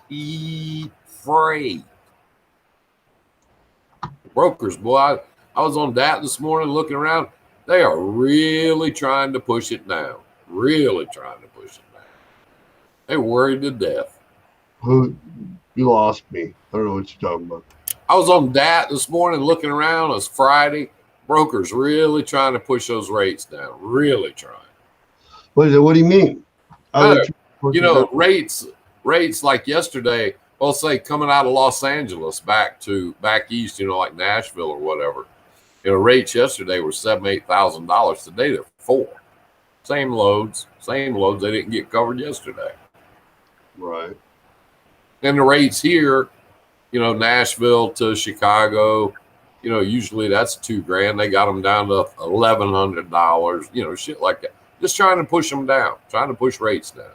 cheap freight. Brokers, boy, I was on that this morning looking around. They are really trying to push it down. Really trying to push it down. They're worried to death. Who? You lost me. I don't know what you're talking about. I was on that this morning looking around. It was Friday. Brokers really trying to push those rates down. Really trying. What is it? What do you mean? How Uh, they push it down? rates like yesterday, well, say coming out of Los Angeles back east, like Nashville or whatever. Rates yesterday were $7,000-8,000. Today they're $4,000. Same loads. They didn't get covered yesterday. Right. And the rates here, Nashville to Chicago, usually that's $2,000. They got them down to $1,100. Shit like that. Just trying to push them down. Trying to push rates down.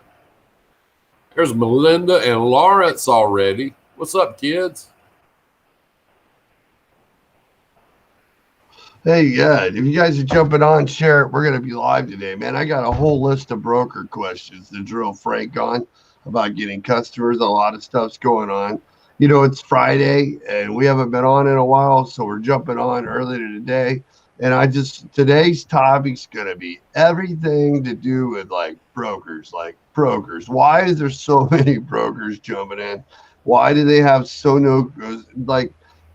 There's Melinda and Lawrence already. What's up, kids? Hey, yeah, if you guys are jumping on, share it. We're going to be live today, man. I got a whole list of broker questions to drill Frank on about getting customers. A lot of stuff's going on. It's Friday, and we haven't been on in a while, so we're jumping on earlier today. And today's topic's going to be everything to do with, brokers. Why is there so many brokers jumping in? Why do they have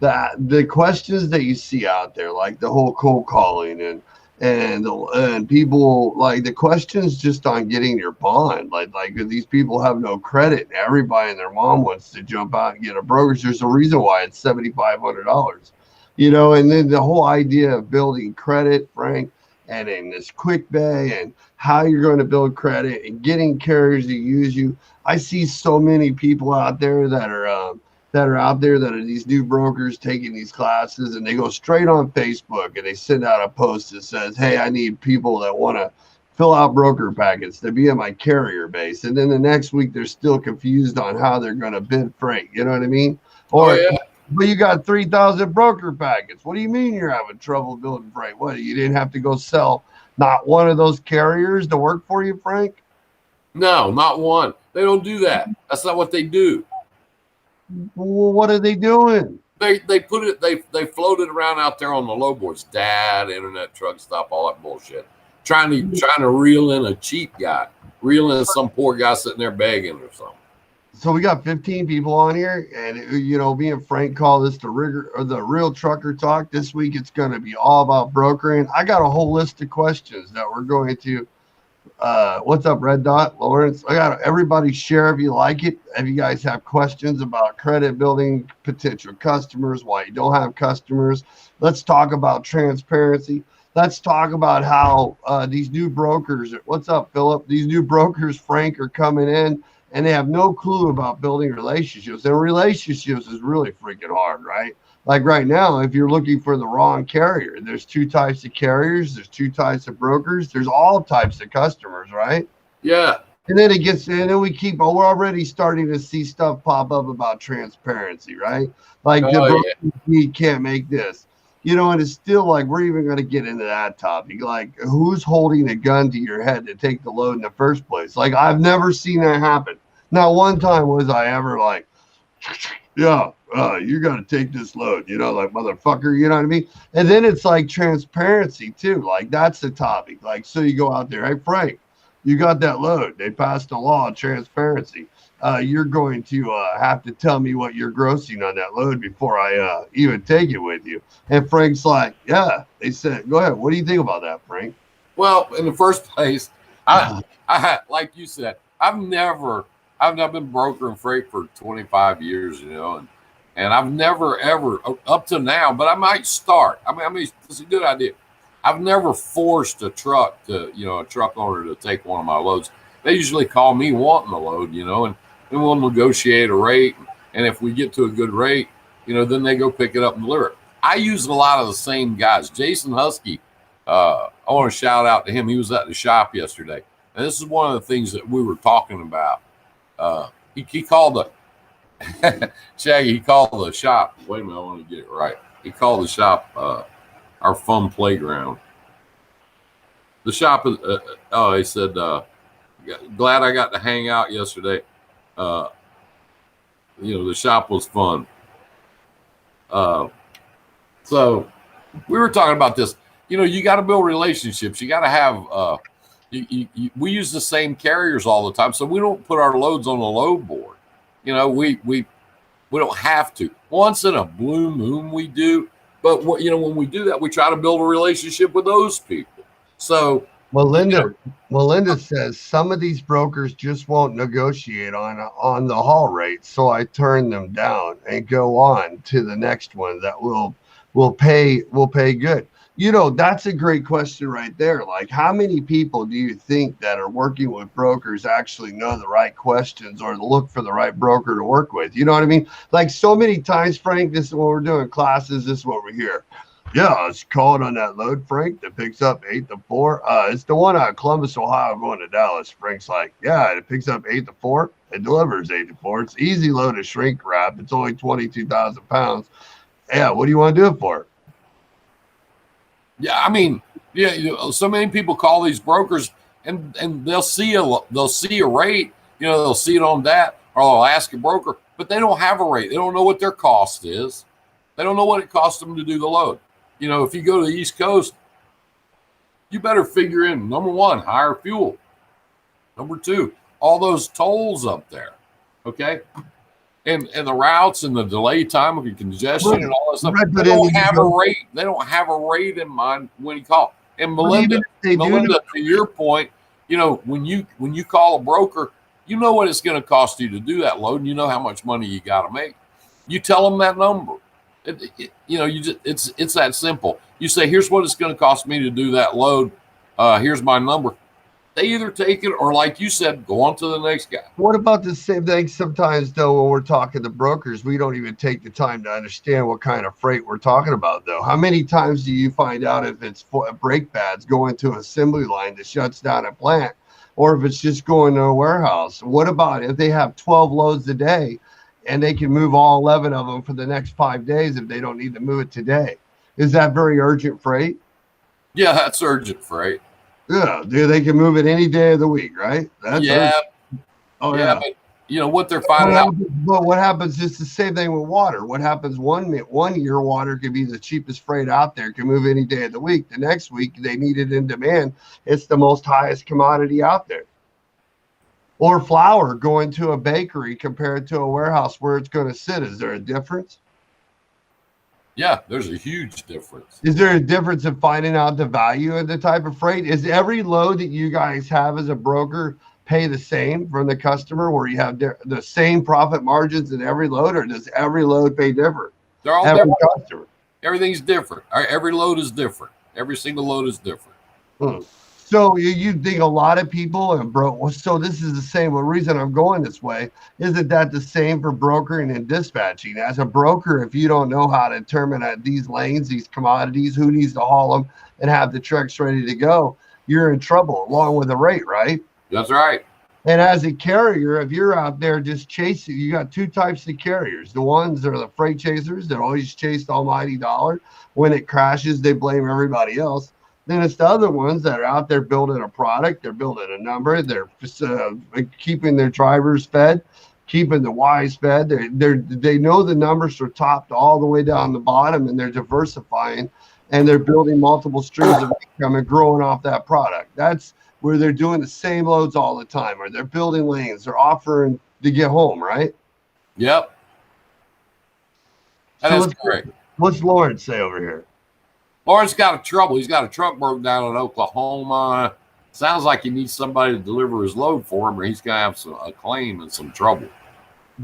the questions that you see out there, like the whole cold calling and people, like the questions just on getting your bond, like these people have no credit and everybody and their mom wants to jump out and get a brokerage. There's a reason why it's $7,500, and then the whole idea of building credit, Frank, and in this quick bay and how you're going to build credit and getting carriers to use you. I see so many people out there that are these new brokers taking these classes, and they go straight on Facebook and they send out a post that says, hey, I need people that want to fill out broker packets to be in my carrier base. And then the next week they're still confused on how they're going to bid freight. You know what I mean? Or, but you got 3,000 broker packets. What do you mean you're having trouble building freight? What, you didn't have to go sell not one of those carriers to work for you, Frank? No, not one. They don't do that. That's not what they do. Well, what are they doing? They put it, they floated around out there on the low boards, dad, internet, truck stop, all that bullshit. Trying to reel in a cheap guy, reel in some poor guy sitting there begging or something. So we got 15 people on here, and me and Frank call this the real trucker talk. This week it's going to be all about brokering. I got a whole list of questions that we're going to. What's up, Red Dot, Lawrence? I got everybody share if you like it. If you guys have questions about credit building, potential customers, why you don't have customers, let's talk about transparency. Let's talk about how these new brokers. What's up, Philip? These new brokers, Frank, are coming in. And they have no clue about building relationships. And relationships is really freaking hard, right? Like right now, if you're looking for the wrong carrier, there's two types of carriers, there's two types of brokers, there's all types of customers, right? Yeah. And then we're already starting to see stuff pop up about transparency, right? Like we can't make this. And it's still like we're even going to get into that topic. Like, who's holding a gun to your head to take the load in the first place? Like, I've never seen that happen. Not one time was I ever like, yeah, you got to take this load, like, motherfucker, you know what I mean? And then it's like transparency too. Like, that's the topic. Like, so you go out there, hey, Frank, you got that load. They passed a law on transparency. You're going to have to tell me what you're grossing on that load before I even take it with you. And Frank's like, yeah. They said, go ahead. What do you think about that, Frank? Well, in the first place, I like you said, I've been brokering freight for 25 years, and I've never ever up to now, but I might start. I mean, it's a good idea. I've never forced a truck a truck owner to take one of my loads. They usually call me wanting the load, and we'll negotiate a rate. And if we get to a good rate, then they go pick it up and deliver it. I use a lot of the same guys. Jason Husky, I want to shout out to him. He was at the shop yesterday. And this is one of the things that we were talking about. He called the Shaggy. He called the shop. Wait a minute, I want to get it right. He called the shop our fun playground. The shop is. He said, "Glad I got to hang out yesterday. the shop was fun. So we were talking about this. You got to build relationships. You got to have. We use the same carriers all the time, so we don't put our loads on the load board. We don't have to. Once in a blue moon, we do. But when we do that, we try to build a relationship with those people. So Melinda says some of these brokers just won't negotiate on the haul rate, so I turn them down and go on to the next one that will pay good. That's a great question right there. Like, how many people do you think that are working with brokers actually know the right questions or look for the right broker to work with? You know what I mean? Like, so many times, Frank, this is what we're doing classes. This is what we hear. Yeah, it's called on that load, Frank, that picks up 8 to 4. It's the one out of Columbus, Ohio, going to Dallas. Frank's like, yeah, it picks up 8 to 4. It delivers 8 to 4. It's easy load of shrink wrap. It's only 22,000 pounds. Yeah, what do you want to do it for? Yeah, I mean, so many people call these brokers and they'll see a rate, they'll see it on that, or they'll ask a broker, but they don't have a rate. They don't know what their cost is. They don't know what it costs them to do the load. If you go to the East Coast, you better figure in, number one, higher fuel. Number two, all those tolls up there. Okay. And the routes and the delay time of your congestion and all that stuff. Right, they don't have a rate. They don't have a rate in mind when you call. And Melinda, to your point, when you call a broker, you know what it's going to cost you to do that load, and you know how much money you got to make. You tell them that number. It's that simple. You say, here's what it's going to cost me to do that load. Here's my number. They either take it or, like you said, go on to the next guy. What about the same thing sometimes, though, when we're talking to brokers, we don't even take the time to understand what kind of freight we're talking about, though. How many times do you find out if it's brake pads going to an assembly line that shuts down a plant, or if it's just going to a warehouse? What about if they have 12 loads a day and they can move all 11 of them for the next 5 days if they don't need to move it today? Is that very urgent freight? Yeah, that's urgent freight. Yeah, dude, they can move it any day of the week, right? That's urgent. Oh, yeah. But what they're finding out. But what happens is the same thing with water. What happens one year, water can be the cheapest freight out there, can move any day of the week. The next week, they need it in demand. It's the most highest commodity out there. Or flour going to a bakery compared to a warehouse where it's going to sit. Is there a difference? Yeah, there's a huge difference. Is there a difference in finding out the value of the type of freight? Is every load that you guys have as a broker pay the same from the customer, where you have the same profit margins in every load, or does every load pay different? They're all different. Customer. Everything's different. Every load is different. Every single load is different. So you think a lot of people so this is the same. The reason I'm going this way isn't that the same for brokering and dispatching. As a broker, if you don't know how to determine at these lanes, these commodities, who needs to haul them and have the trucks ready to go, you're in trouble along with the rate, right? That's right. And as a carrier, if you're out there just chasing, you got two types of carriers. The ones that are the freight chasers that always chase the almighty dollar. When it crashes, they blame everybody else. Then it's the other ones that are out there building a product. They're building a number. They're keeping their drivers fed, keeping the Ys fed. They know the numbers are topped all the way down the bottom, and they're diversifying, and they're building multiple streams of income and growing off that product. That's where they're doing the same loads all the time, or they're building lanes. They're offering to get home, right? Yep. That is correct. What's Lawrence say over here? Lawrence got a trouble. He's got a truck broke down in Oklahoma. Sounds like he needs somebody to deliver his load for him, or he's going to have a claim and some trouble.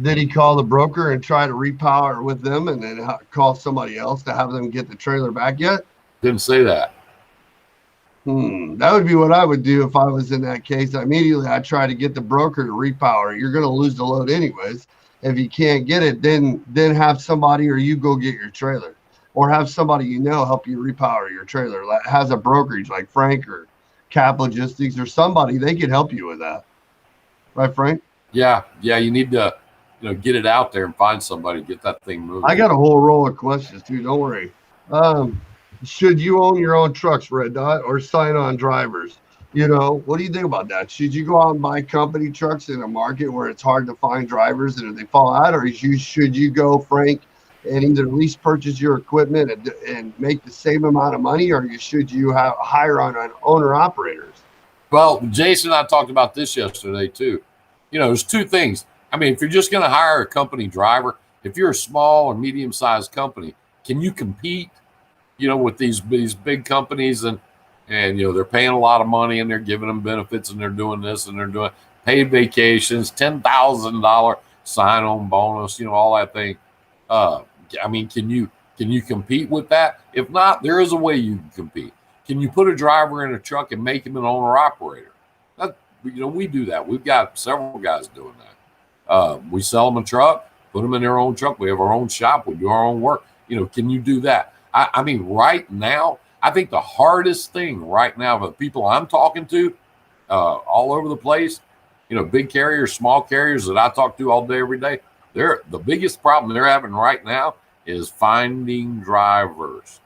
Did he call the broker and try to repower with them and then call somebody else to have them get the trailer back yet? Didn't say that. That would be what I would do if I was in that case. Immediately, I'd try to get the broker to repower. You're going to lose the load anyways. If you can't get it, then have somebody, or you go get your trailer. Or have somebody help you repower your trailer. Has a brokerage like Frank or Cap Logistics or somebody, they can help you with that. Right, Frank? Yeah. You need to get it out there and find somebody, get that thing moving. I got a whole roll of questions too. Don't worry. Should you own your own trucks, Red Dot, or sign on drivers? You know, what do you think about that? Should you go out and buy company trucks in a market where it's hard to find drivers and if they fall out, or should you go, Frank, and either lease purchase your equipment and make the same amount of money, or should you hire on an owner operators? Well, Jason and I talked about this yesterday too. There's two things. I mean, if you're just going to hire a company driver, if you're a small or medium sized company, can you compete? With these big companies and they're paying a lot of money and they're giving them benefits and they're doing this and they're doing paid vacations, $10,000 sign on bonus, all that thing. I mean, can you compete with that? If not, there is a way you can compete. Can you put a driver in a truck and make him an owner operator? That, we do that. We've got several guys doing that. We sell them a truck, put them in their own truck. We have our own shop. We do our own work. Can you do that? I mean, right now, I think the hardest thing right now for the people I'm talking to all over the place, big carriers, small carriers that I talk to all day, every day, the biggest problem they're having right now is finding drivers.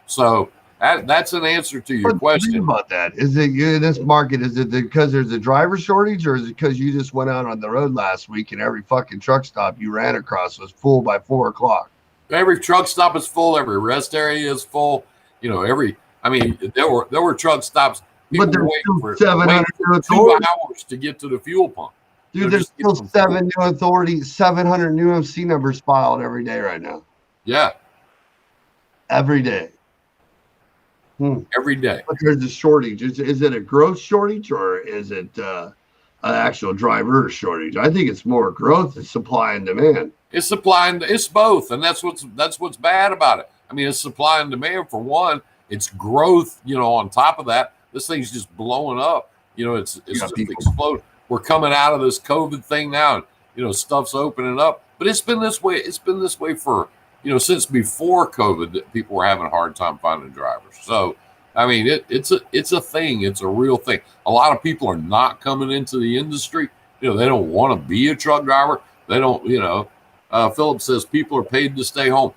So that's an answer to your question. Think about that. Is it in this market? Is it because there's a driver shortage, or is it because you just went out on the road last week and every fucking truck stop you ran across was full by 4:00? Every truck stop is full. Every rest area is full. There were truck stops. But there's still 700 new 2 hours to get to the fuel pump. Dude, there's still 700 new MC numbers filed every day right now. Yeah. Every day. Every day. But there's a shortage. Is it a growth shortage, or is it an actual driver shortage? I think it's more growth than supply and demand. It's supply and it's both, and that's what's bad about it. I mean, it's supply and demand for one. It's growth, on top of that. This thing's just blowing up. It's just exploding. We're coming out of this COVID thing now, and stuff's opening up. But it's been this way. It's been this way for since before COVID that people were having a hard time finding drivers. So, I mean, it's a thing. It's a real thing. A lot of people are not coming into the industry. They don't want to be a truck driver. They don't. Philip says people are paid to stay home.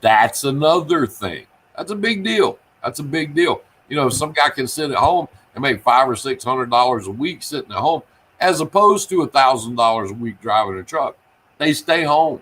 That's another thing. That's a big deal. Some guy can sit at home and make $500 or $600 a week sitting at home, as opposed to $1,000 a week driving a truck. They stay home.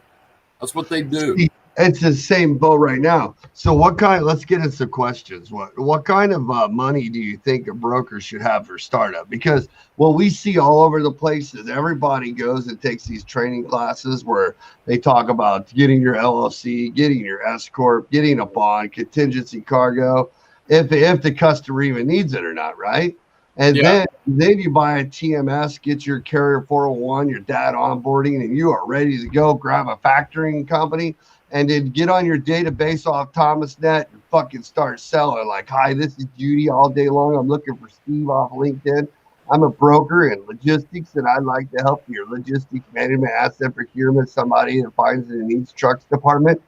That's what they do. It's the same boat right now. So let's get into some questions. What kind of money do you think a broker should have for startup? Because what we see all over the place is everybody goes and takes these training classes where they talk about getting your LLC, getting your S Corp, getting a bond, contingency cargo, if the customer even needs it or not, right? And then you buy a TMS, get your carrier 401, your data onboarding, and you are ready to go. Grab a factoring company and then get on your database off ThomasNet and fucking start selling. Like, hi, this is Judy all day long. I'm looking for Steve off LinkedIn. I'm a broker in logistics, and I'd like to help your logistics management, asset procurement, somebody that finds it in each trucks department.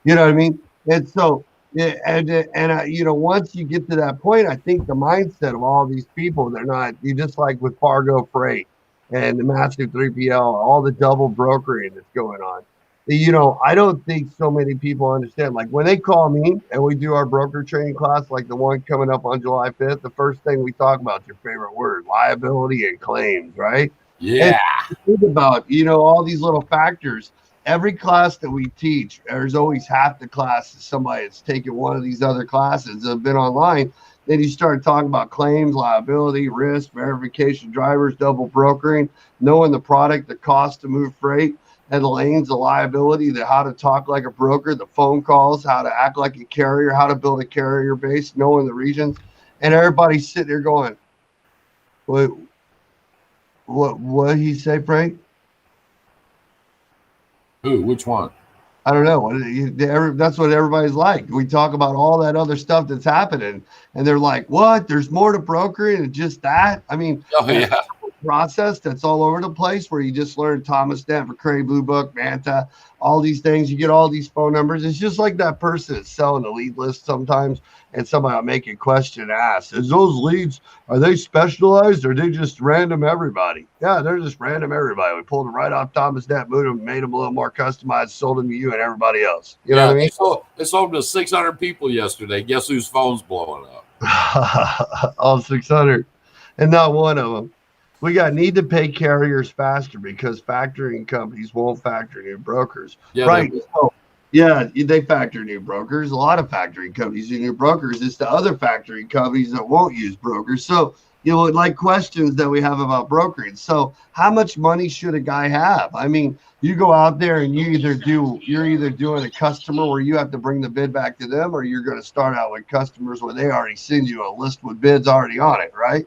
You know what I mean? And so, once you get to that point, I think the mindset of all these people, you just like with Fargo Freight and the massive 3PL, all the double brokering that's going on. I don't think so many people understand. Like when they call me and we do our broker training class, like the one coming up on July 5th, the first thing we talk about is your favorite word, liability and claims, right? Yeah. And think about, all these little factors. Every class that we teach, there's always half the class is somebody that's taken one of these other classes that have been online. Then you start talking about claims, liability, risk, verification, drivers, double brokering, knowing the product, the cost to move freight, and the lanes, the liability, how to talk like a broker, the phone calls, how to act like a carrier, how to build a carrier base, knowing the regions. And everybody's sitting there going, what did he say, Frank? Who? Which one? I don't know. That's what everybody's like. We talk about all that other stuff that's happening, and they're like, what? There's more to brokering than just that? I mean, process that's all over the place where you just learn ThomasNet, McCray, Blue Book, Manta, all these things. You get all these phone numbers. It's just like that person that's selling the lead list sometimes, and somebody will make a question asked, is those leads, are they specialized or are they just random everybody? Yeah, they're just random everybody. We pulled them right off ThomasNet, moved them, made them a little more customized, sold them to you and everybody else. You know what I mean? They sold to 600 people yesterday. Guess whose phone's blowing up? All 600, and not one of them. We got need to pay carriers faster because factoring companies won't factor new brokers. Yeah, Right. So, yeah, they factor new brokers. A lot of factoring companies do new brokers. It's the other factoring companies that won't use brokers. So, like questions that we have about brokering. So, how much money should a guy have? I mean, you go out there and you're either doing a customer where you have to bring the bid back to them, or you're going to start out with customers where they already send you a list with bids already on it, right?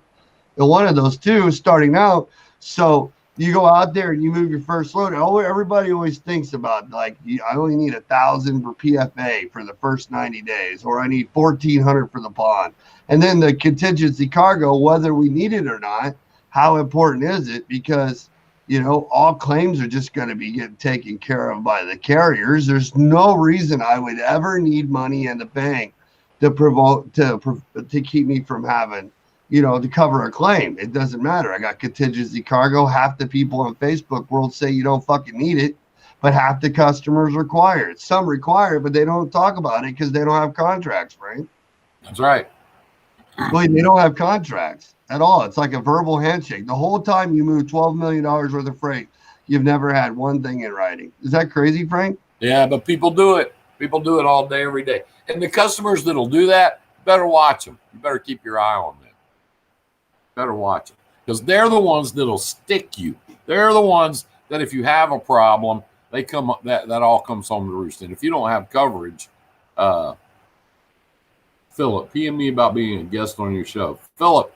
And one of those two is starting out. So you go out there and you move your first load. Oh, everybody always thinks about like I only need 1,000 for PFA for the first 90 days, or I need 1,400 for the pond. And then the contingency cargo, whether we need it or not, how important is it? Because all claims are just going to be getting taken care of by the carriers. There's no reason I would ever need money in the bank to promote to keep me from having to cover a claim. It doesn't matter. I got contingency cargo. Half the people in Facebook world say you don't fucking need it, but half the customers require it. Some require it, but they don't talk about it because they don't have contracts, right? That's right. Well, they don't have contracts at all. It's like a verbal handshake. The whole time you move $12 million worth of freight, you've never had one thing in writing. Is that crazy, Frank? Yeah, but people do it. People do it all day, every day. And the customers that'll do that, better watch them. You better keep your eye on them. Better watch it, because they're the ones that'll stick you. They're the ones that if you have a problem, they come up, that all comes home to roost. And if you don't have coverage, Philip, PM me about being a guest on your show. Philip,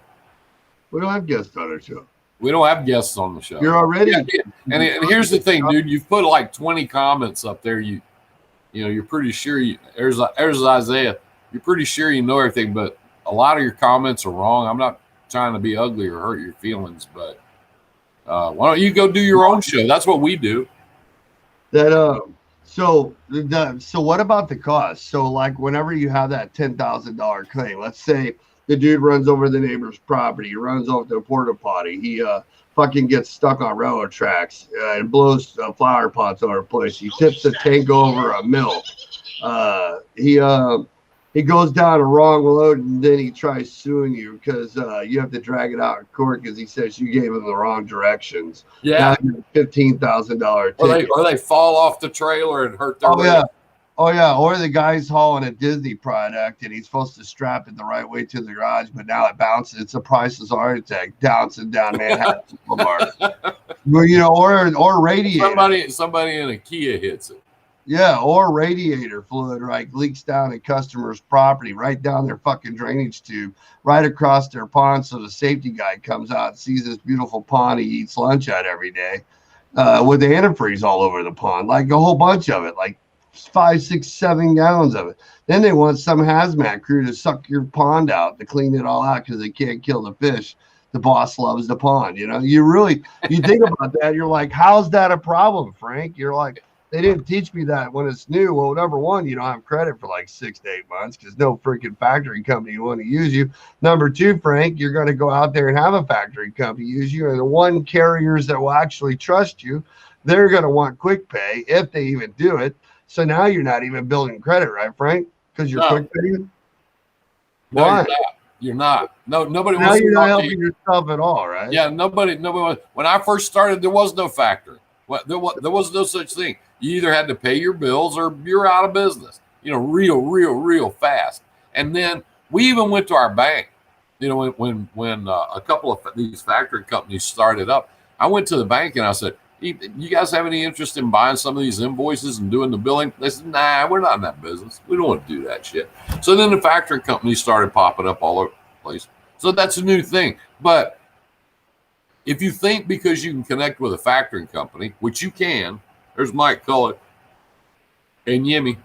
we don't have guests on our show. We don't have guests on the show. You're already. Yeah, and here's the thing, dude. You've put like 20 comments up there. You're pretty sure. There's Isaiah. You're pretty sure you know everything, but a lot of your comments are wrong. I'm not trying to be ugly or hurt your feelings, but why don't you go do your own show? That's what we do. So what about the cost? So like whenever you have that $10,000 claim, let's say the dude runs over the neighbor's property, he runs off the porta potty, he fucking gets stuck on railroad tracks and blows flower pots over the place, he tips a tank over a mill, he goes down a wrong load, and then he tries suing you because you have to drag it out in court because he says you gave him the wrong directions. Yeah, $15,000 ticket. Or they fall off the trailer and hurt their leg. Oh yeah. Or the guy's hauling a Disney product and he's supposed to strap it the right way to the garage, but now it bounces. It's a priceless architect bouncing down Manhattan Boulevard. Or radiator. Somebody in a Kia hits it. Yeah, or radiator fluid, right, leaks down a customer's property, right down their fucking drainage tube, right across their pond. So the safety guy comes out and sees this beautiful pond he eats lunch at every day with the antifreeze all over the pond, like a whole bunch of it, like 5, 6, 7 gallons of it. Then they want some hazmat crew to suck your pond out to clean it all out because they can't kill the fish. The boss loves the pond. You think about that. You're like, how's that a problem, Frank? You're like, they didn't teach me that when it's new. Well, number one, you don't have credit for like 6 to 8 months because no freaking factory company want to use you. Number two, Frank, you're going to go out there and have a factory company use you. And the one carriers that will actually trust you, they're going to want quick pay if they even do it. So now you're not even building credit, right, Frank? Because you're quick paying? Why? No, you're not. No, nobody now you're not helping yourself at all, right? Yeah, nobody. When I first started, there was no factory. There was no such thing. You either had to pay your bills or you're out of business, real fast. And then we even went to our bank, when a couple of these factory companies started up, I went to the bank and I said, you guys have any interest in buying some of these invoices and doing the billing? They said, nah, we're not in that business. We don't want to do that shit. So then the factory companies started popping up all over the place. So that's a new thing. But if you think because you can connect with a factoring company, which you can, there's Mike Cullen and Yimmy.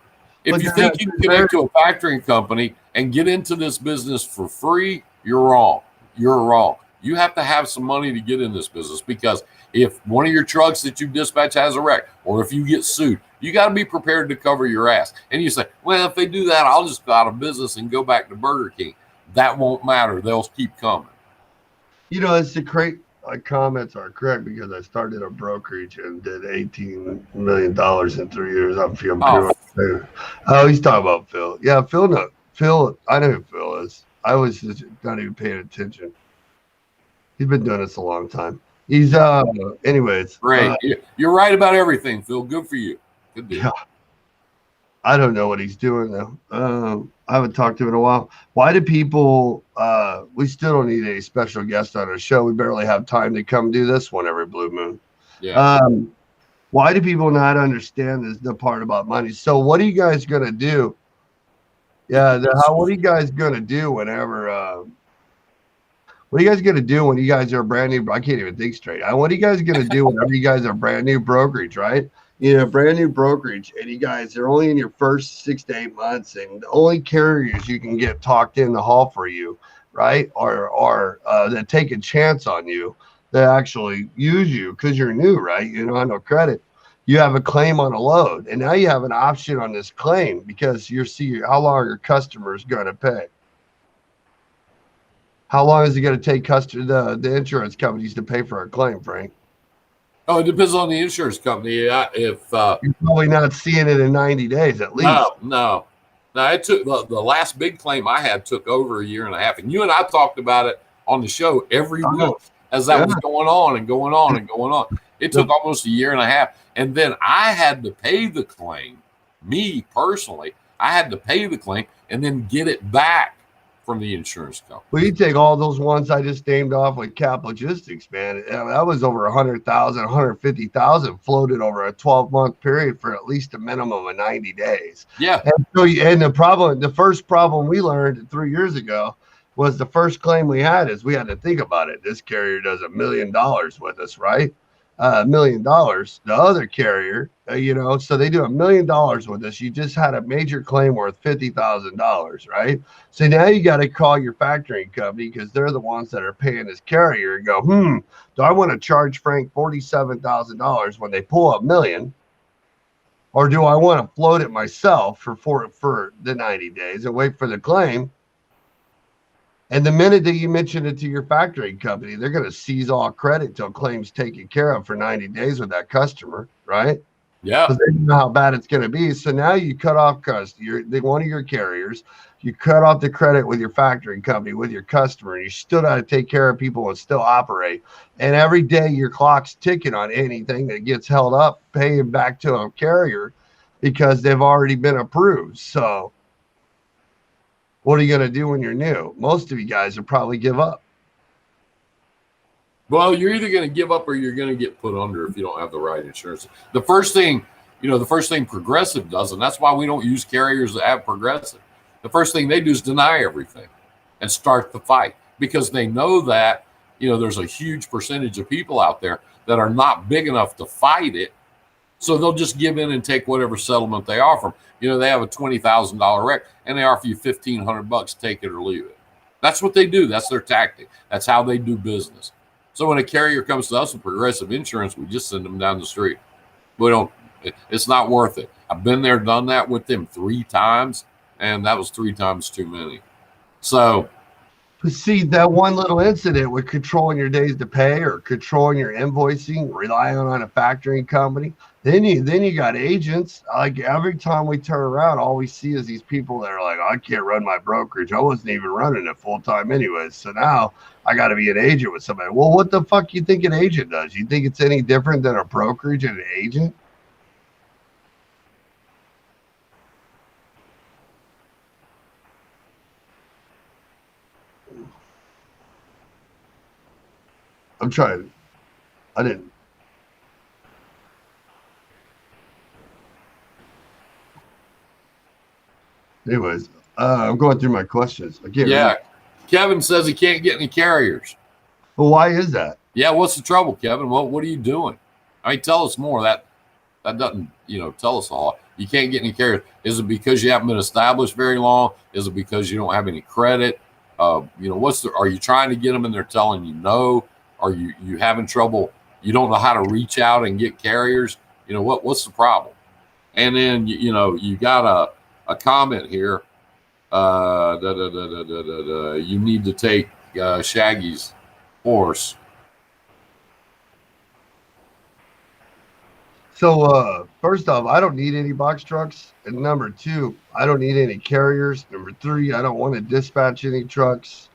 If you think you can connect to a factoring company and get into this business for free, you're wrong. You're wrong. You have to have some money to get in this business, because if one of your trucks that you dispatch has a wreck, or if you get sued, you got to be prepared to cover your ass. And you say, well, if they do that, I'll just go out of business and go back to Burger King. That won't matter. They'll keep coming. It's a great comments are correct, because I started a brokerage and did $18 million in 3 years. I'm feeling pretty much. Oh, he's talking about Phil. Yeah, Phil. No, Phil. I know who Phil is. I was just not even paying attention. He's been doing this a long time. He's anyways. Great. You're right about everything, Phil. Good for you. Good deal. Yeah. I don't know what he's doing though. I haven't talked to him in a while. Why do people? We still don't need any special guest on our show. We barely have time to come do this one every blue moon. Yeah. Why do people not understand the part about money? So what are you guys gonna do? Yeah, what are you guys gonna do whenever? What are you guys gonna do when you guys are brand new? I can't even think straight. What are you guys gonna do whenever you guys are brand new brokerage, right? Brand new brokerage, and you guys are only in your first 6 to 8 months, and the only carriers you can get talked in the hall for you, right, are that take a chance on you, that actually use you because you're new, right? You don't have no credit. You have a claim on a load, and now you have an option on this claim because you see how long your customer is going to pay. How long is it going to take the insurance companies to pay for a claim, Frank? Oh, it depends on the insurance company. If you're probably not seeing it in 90 days at least. No. It took the last big claim I had took over a year and a half, and you and I talked about it on the show every week as that was going on and going on and going on. It took almost a year and a half, and then I had to pay the claim. Me personally, I had to pay the claim and then get it back from the insurance company. Well, you take all those ones I just named off with Cap Logistics, man. That was over 100,000, 150,000 floated over a 12-month period for at least a minimum of 90 days. Yeah. And so, the first problem we learned 3 years ago was the first claim we had is we had to think about it. This carrier does $1 million with us, right? $1 million. The other carrier, so they do $1 million with us. You just had a major claim worth $50,000, right? So now you got to call your factoring company because they're the ones that are paying this carrier and go, do I want to charge Frank $47,000 when they pull $1 million? Or do I want to float it myself for the 90 days and wait for the claim? And the minute that you mention it to your factoring company, they're going to seize all credit till claims taken care of for 90 days with that customer, right? Yeah. Because they know how bad it's going to be. So now you cut off one of your carriers, you cut off the credit with your factoring company, with your customer, and you still got to take care of people and still operate. And every day your clock's ticking on anything that gets held up, paying back to a carrier because they've already been approved. So what are you going to do when you're new? Most of you guys will probably give up. Well, you're either going to give up or you're going to get put under if you don't have the right insurance. The first thing Progressive does, and that's why we don't use carriers that have Progressive. The first thing they do is deny everything and start the fight because they know that, there's a huge percentage of people out there that are not big enough to fight it. So they'll just give in and take whatever settlement they offer them. They have a $20,000 wreck and they offer you $1,500, take it or leave it. That's what they do. That's their tactic. That's how they do business. So when a carrier comes to us with Progressive Insurance, we just send them down the street. It's not worth it. I've been there, done that with them 3 times, and that was 3 times too many. So, see, that one little incident with controlling your days to pay or controlling your invoicing, relying on a factoring company. Then you got agents. Like every time we turn around, all we see is these people that are like, I can't run my brokerage. I wasn't even running it full time anyways. So now I got to be an agent with somebody. Well, what the fuck you think an agent does? You think it's any different than a brokerage and an agent? I'm trying. I didn't. Anyways, I'm going through my questions. Kevin says he can't get any carriers. Well, why is that? Yeah, what's the trouble, Kevin? What are you doing? Tell us more. That doesn't, tell us a lot. You can't get any carriers. Is it because you haven't been established very long? Is it because you don't have any credit? Are you trying to get them and they're telling you no? Are you having trouble? You don't know how to reach out and get carriers? What's the problem? And then, you got a comment here. You need to take Shaggy's horse. So first off, I don't need any box trucks. And number two, I don't need any carriers. Number three, I don't want to dispatch any trucks.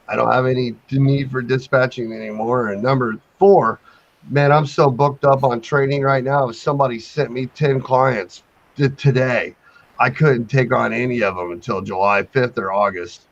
I don't have any need for dispatching anymore. And number four, man, I'm so booked up on training right now. If somebody sent me 10 clients today, I couldn't take on any of them until July 5th or August.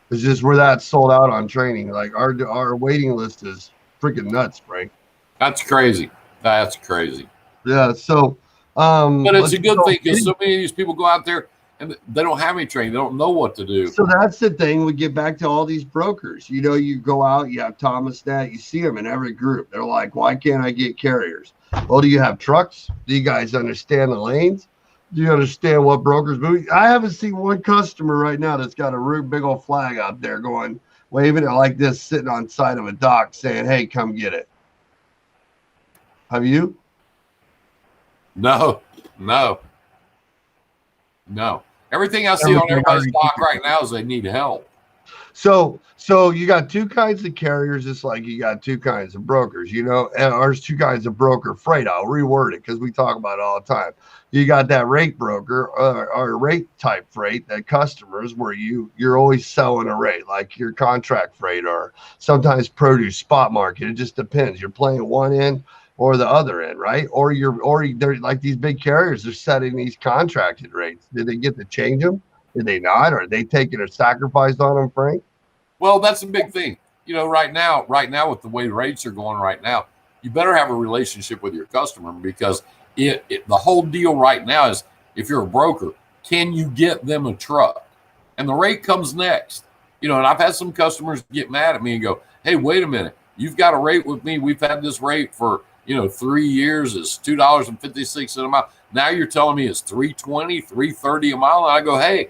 It's just we're that sold out on training. Like our waiting list is freaking nuts, Frank. That's crazy. That's crazy. Yeah. So, But it's a good thing because so many of these people go out there and they don't have any training. They don't know what to do. So that's the thing. We get back to all these brokers. You know, you go out, you have Thomas Net, you see them in every group. They're like, why can't I get carriers? Well, do you have trucks? Do you guys understand the lanes? Do you understand what brokers move? I haven't seen one customer right now that's got a big old flag out there going, waving it like this, sitting on side of a dock saying, hey, come get it. Have you? No. Everything I see on everybody's dock right now is they need help. So you got two kinds of carriers, just like you got two kinds of brokers, you know, and there's two kinds of broker freight. I'll reword it because we talk about it all the time. You got that rate broker or rate type freight, that customers where you're always selling a rate, like your contract freight or sometimes produce spot market. It just depends. You're playing one end or the other end, right? Or they're like these big carriers are setting these contracted rates. Did they get to change them? Did they not? Or are they taking a sacrifice on them, Frank? Well, that's a big thing. You know, right now with the way rates are going right now, you better have a relationship with your customer because the whole deal right now is if you're a broker, can you get them a truck? And the rate comes next. You know, and I've had some customers get mad at me and go, hey, wait a minute. You've got a rate with me. We've had this rate for 3 years. It's $2.56 a mile. Now you're telling me it's $3.20, $3.30 a mile. And I go, hey,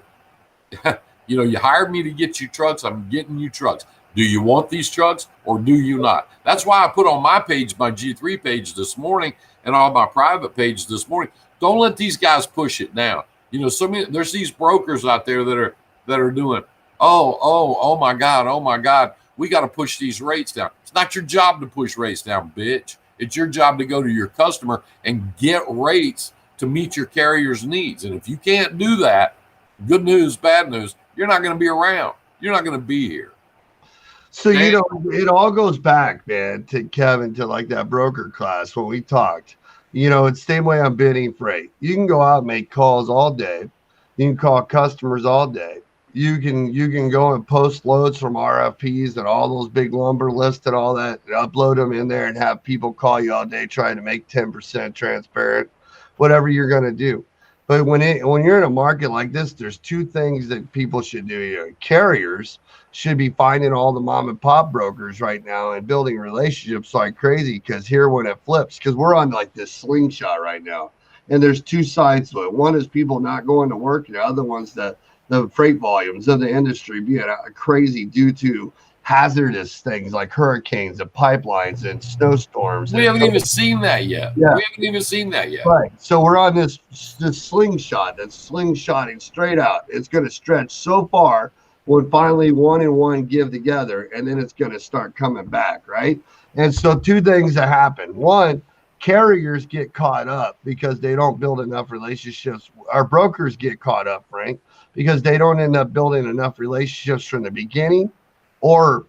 you hired me to get you trucks. I'm getting you trucks. Do you want these trucks or do you not? That's why I put on my page, my G3 page this morning and on my private page this morning. Don't let these guys push it down. There's these brokers out there that are doing, oh my God. We got to push these rates down. It's not your job to push rates down, bitch. It's your job to go to your customer and get rates to meet your carrier's needs. And if you can't do that, good news, bad news, you're not going to be around. You're not going to be here. So, it all goes back, man, to Kevin, to like that broker class when we talked. It's the same way I'm bidding freight. You can go out and make calls all day. You can call customers all day. You can go and post loads from RFPs and all those big lumber lists and all that, and upload them in there and have people call you all day trying to make 10% transparent, whatever you're going to do. But when you're in a market like this, there's two things that people should do. Carriers should be finding all the mom and pop brokers right now and building relationships like crazy, because here when it flips, because we're on like this slingshot right now, and there's two sides to it. One is people not going to work, and the other one's the freight volumes of the industry being crazy due to hazardous things like hurricanes and pipelines and snowstorms. We haven't even seen that yet. Yeah. We haven't even seen that yet. Right. So we're on this slingshot that's slingshotting straight out. It's going to stretch so far when finally one and one give together, and then it's going to start coming back, right? And so two things that happen. One, carriers get caught up because they don't build enough relationships. Our brokers get caught up, Frank, because they don't end up building enough relationships from the beginning or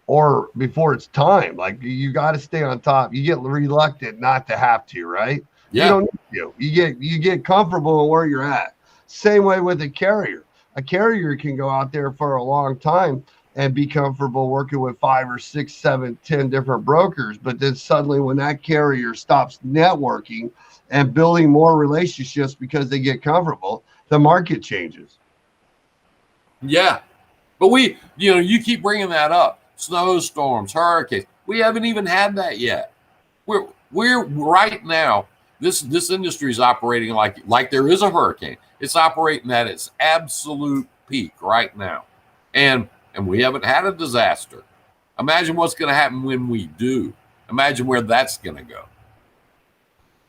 before it's time. Like, you got to stay on top. You get reluctant not to have to, right? Yeah. You don't need to. You get comfortable where you're at. Same way with a carrier. A carrier can go out there for a long time and be comfortable working with 5 or 6, 7, 10 different brokers. But then suddenly when that carrier stops networking and building more relationships because they get comfortable, the market changes. Yeah. But you keep bringing that up. Snowstorms, hurricanes. We haven't even had that yet. We're right now, this industry is operating like there is a hurricane. It's operating at its absolute peak right now. And we haven't had a disaster. Imagine what's going to happen when we do. Imagine where that's going to go.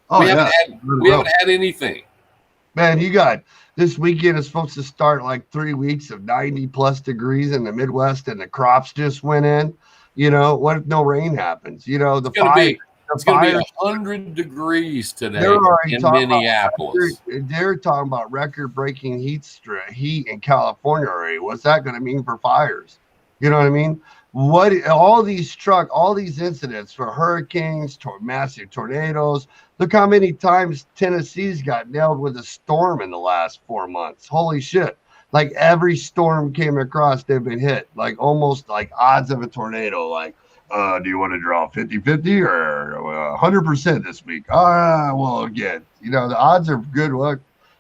Oh, we haven't had anything. Man, you got this weekend is supposed to start like 3 weeks of 90 plus degrees in the Midwest, and the crops just went in. What if no rain happens? The fire. It's going to be 100 degrees today in Minneapolis. They're talking about record-breaking heat in California already. What's that going to mean for fires? You know what I mean? All these incidents for hurricanes, massive tornadoes. Look how many times Tennessee's got nailed with a storm in the last 4 months. Holy shit. Like every storm came across, they've been hit. Like almost like odds of a tornado. Like, do you want to draw 50-50 or 100% this week? Well, again, the odds are good luck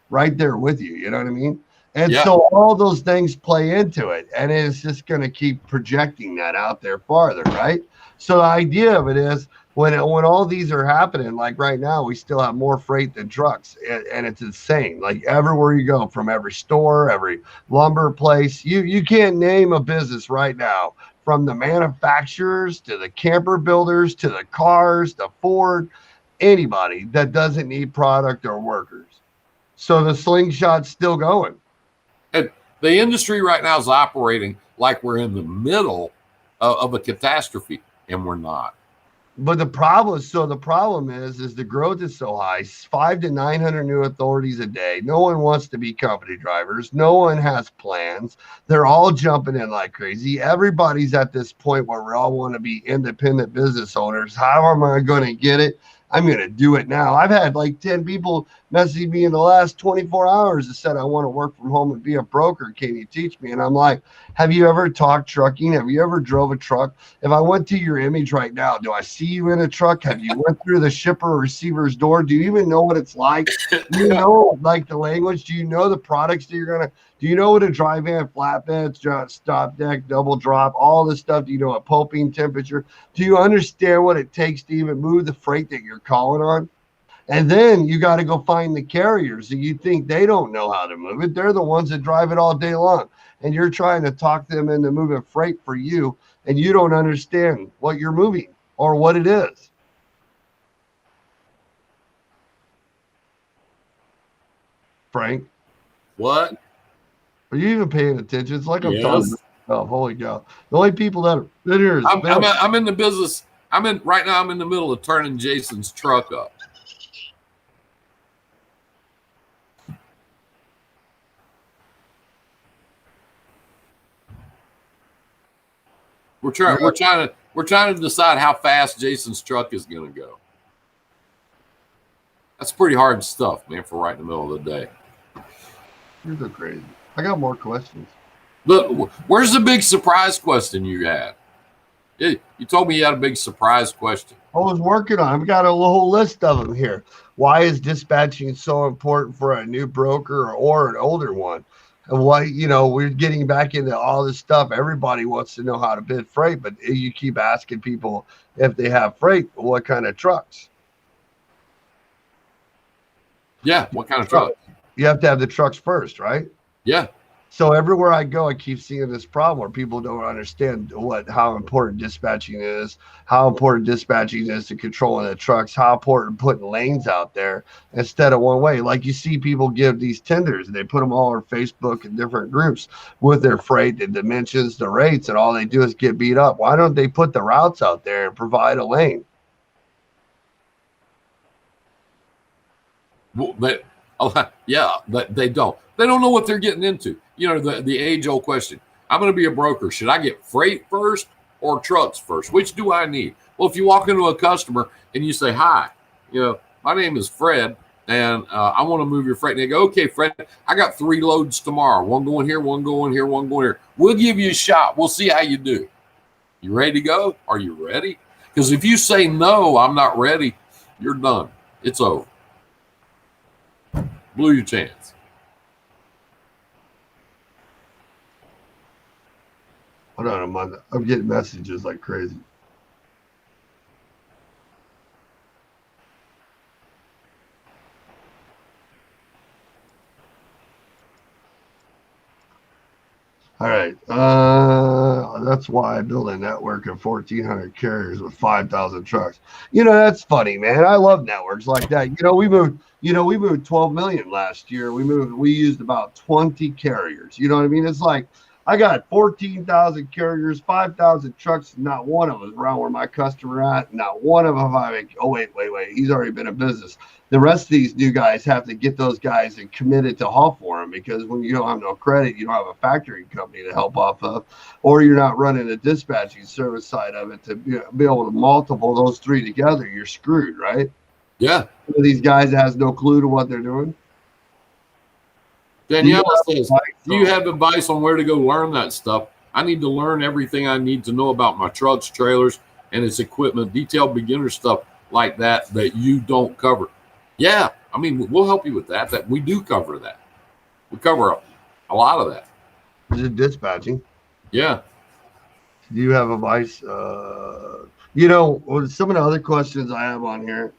right there with you. You know what I mean? And so all those things play into it, and it's just going to keep projecting that out there farther, right? So the idea of it is when all these are happening, like right now, we still have more freight than trucks, and it's insane. Like everywhere you go, from every store, every lumber place, you can't name a business right now, from the manufacturers to the camper builders to the cars, to Ford, anybody that doesn't need product or workers. So the slingshot's still going. And the industry right now is operating like we're in the middle of a catastrophe, and we're not. But the problem is the growth is so high, 500 to 900 new authorities a day. No one wants to be company drivers. No one has plans. They're all jumping in like crazy. Everybody's at this point where we all want to be independent business owners. How am I going to get it? I'm going to do it now. I've had like 10 people messaging me in the last 24 hours that said, I want to work from home and be a broker. Can you teach me? And I'm like, have you ever talked trucking? Have you ever drove a truck? If I went to your image right now, do I see you in a truck? Have you went through the shipper or receiver's door? Do you even know what it's like? Do you know like the language? Do you know the products that you're going to, do you know what a dry van, flatbed, stop deck, double drop, all this stuff? Do you know a pulping temperature? Do you understand what it takes to even move the freight that you're calling on? And then you got to go find the carriers and you think they don't know how to move it. They're the ones that drive it all day long. And you're trying to talk them into moving freight for you, and you don't understand what you're moving or what it is. Frank? What? Are you even paying attention? It's like I'm talking. Oh, holy cow. The only people that are in here is I'm in the business. Right now I'm in the middle of turning Jason's truck up. We're trying to decide how fast Jason's truck is going to go. That's pretty hard stuff, man, for right in the middle of the day. You're so crazy. I got more questions. Look, where's the big surprise question you had? You told me you had a big surprise question. I was working on it. I've got a whole list of them here. Why is dispatching so important for a new broker or an older one? And why, we're getting back into all this stuff. Everybody wants to know how to bid freight, but you keep asking people if they have freight, what kind of trucks? Yeah, what kind of trucks? You have to have the trucks first, right? Yeah. So everywhere I go, I keep seeing this problem where people don't understand how important dispatching is, how important dispatching is to controlling the trucks, how important putting lanes out there instead of one way. Like you see people give these tenders and they put them all on Facebook in different groups with their freight, the dimensions, the rates, and all they do is get beat up. Why don't they put the routes out there and provide a lane? Well, they don't. They don't know what they're getting into. The age-old question. I'm going to be a broker. Should I get freight first or trucks first? Which do I need? Well, if you walk into a customer and you say, hi, my name is Fred, and I want to move your freight. And they go, okay, Fred, I got 3 loads tomorrow. One going here, one going here, one going here. We'll give you a shot. We'll see how you do. You ready to go? Are you ready? Because if you say, no, I'm not ready, you're done. It's over. Blew your chance. Hold on, I'm getting messages like crazy. All right. That's why I built a network of 1,400 carriers with 5,000 trucks. That's funny, man. I love networks like that. We moved 12 million last year. We used about 20 carriers. You know what I mean? It's like I got 14,000 carriers, 5,000 trucks. Not one of them around where my customer at. Not one of them. I make. Oh wait. He's already been in business. The rest of these new guys have to get those guys and committed to haul for them, because when you don't have no credit, you don't have a factoring company to help off of, or you're not running a dispatching service side of it to be able to multiple those three together. You're screwed, right? Yeah. Some of these guys that has no clue to what they're doing. Danielle says, do you have advice on where to go learn that stuff? I need to learn everything I need to know about my trucks, trailers, and its equipment, detailed beginner stuff like that you don't cover. Yeah, I mean, we'll help you with that. That we do cover that. We cover a lot of that. Is it dispatching? Yeah. Do you have advice? You know, some of the other questions I have on here.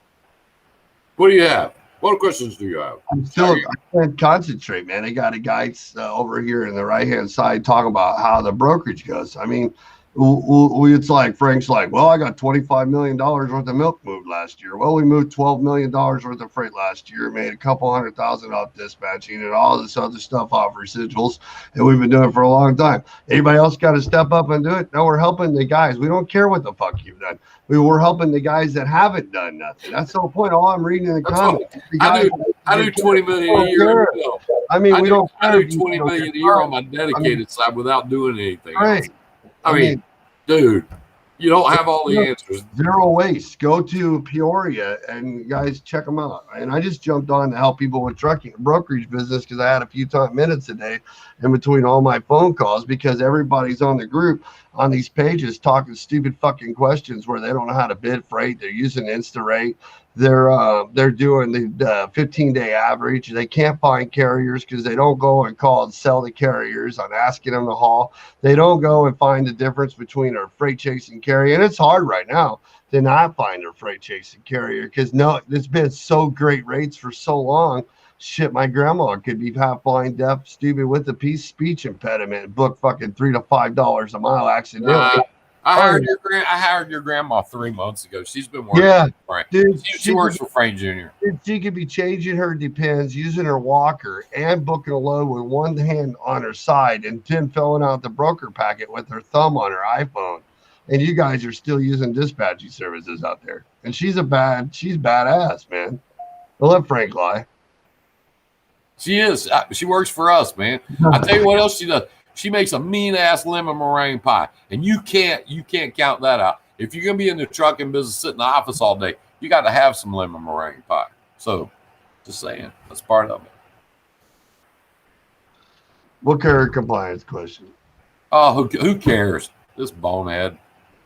What do you have? What questions do you have? I can't concentrate, man. I got a guy over here in the right-hand side talking about how the brokerage goes. I mean, it's like Frank's like, well, I got $25 million worth of milk moved last year. Well, we moved $12 million worth of freight last year, made a couple $100,000 off dispatching and all this other stuff off residuals, and we've been doing it for a long time. Anybody else got to step up and do it? No, we're helping the guys. We don't care what the fuck you've done. We're helping the guys that haven't done nothing. That's the whole point. All I'm reading in the comments. I do 20 million a year. I mean, we don't. I do 20 million a year on my dedicated side without doing anything else. I mean, dude, you don't have all the answers. Zero waste. Go to Peoria and guys check them out. And I just jumped on to help people with trucking brokerage business because I had a few minutes a day in between all my phone calls, because everybody's on the group on these pages talking stupid fucking questions where they don't know how to bid freight. They're using InstaRate. They're doing the 15-day average. They can't find carriers because they don't go and call and sell the carriers on asking them to haul. They don't go and find the difference between a freight chasing carrier. And it's hard right now to not find a freight chasing carrier because it's been so great rates for so long. Shit, my grandma could be half blind, deaf, stupid with a speech impediment and book fucking $3 to $5 a mile accidentally. I hired your grandma 3 months ago. She's been working. Yeah, dude, she works for Frank Jr. She could be changing her Depends, using her walker, and booking a load with one hand on her side, and then filling out the broker packet with her thumb on her iPhone. And you guys are still using dispatching services out there. And she's badass, man. Don't let Frank lie. She is. She works for us, man. I tell you what else she does. She makes a mean-ass lemon meringue pie, and you can't count that out. If you're going to be in the trucking business, sit in the office all day, you got to have some lemon meringue pie. So, just saying, that's part of it. What carrier compliance question? Oh, who cares? This bonehead.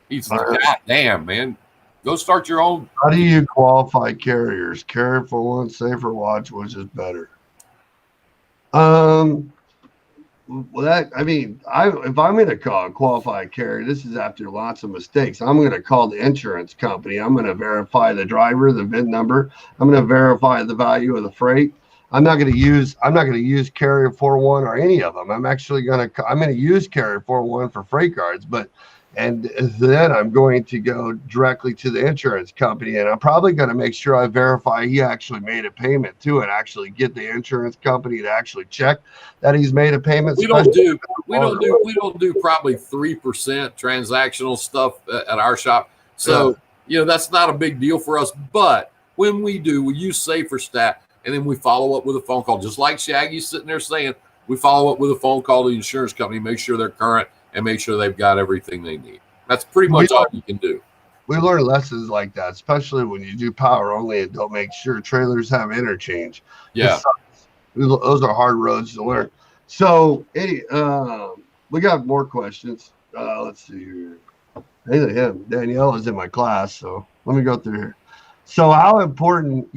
He's goddamn, man. Go start your own. How do you qualify carriers? Carrier for one, safer watch, which is better? Well, if I'm going to call a qualified carrier, this is after lots of mistakes. I'm going to call the insurance company. I'm going to verify the driver, the VIN number. I'm going to verify the value of the freight. I'm not going to use Carrier 41 or any of them. I'm going to use Carrier 41 for freight cards, and then I'm going to go directly to the insurance company, and I'm probably going to make sure I verify he actually made a payment too, and actually get the insurance company to actually check that he's made a payment. We don't do probably 3% transactional stuff at our shop, so that's not a big deal for us. But when we do, we use Safer Stat, and then we follow up with a phone call, just like Shaggy's sitting there saying. We follow up with a phone call to the insurance company, make sure they're current, and make sure they've got everything they need. That's pretty much all you can do. We learn lessons like that, especially when you do power only and don't make sure trailers have interchange. Yeah. Those are hard roads to learn. So, we got more questions. Let's see here. Hey, Danielle is in my class, so let me go through here. So how important,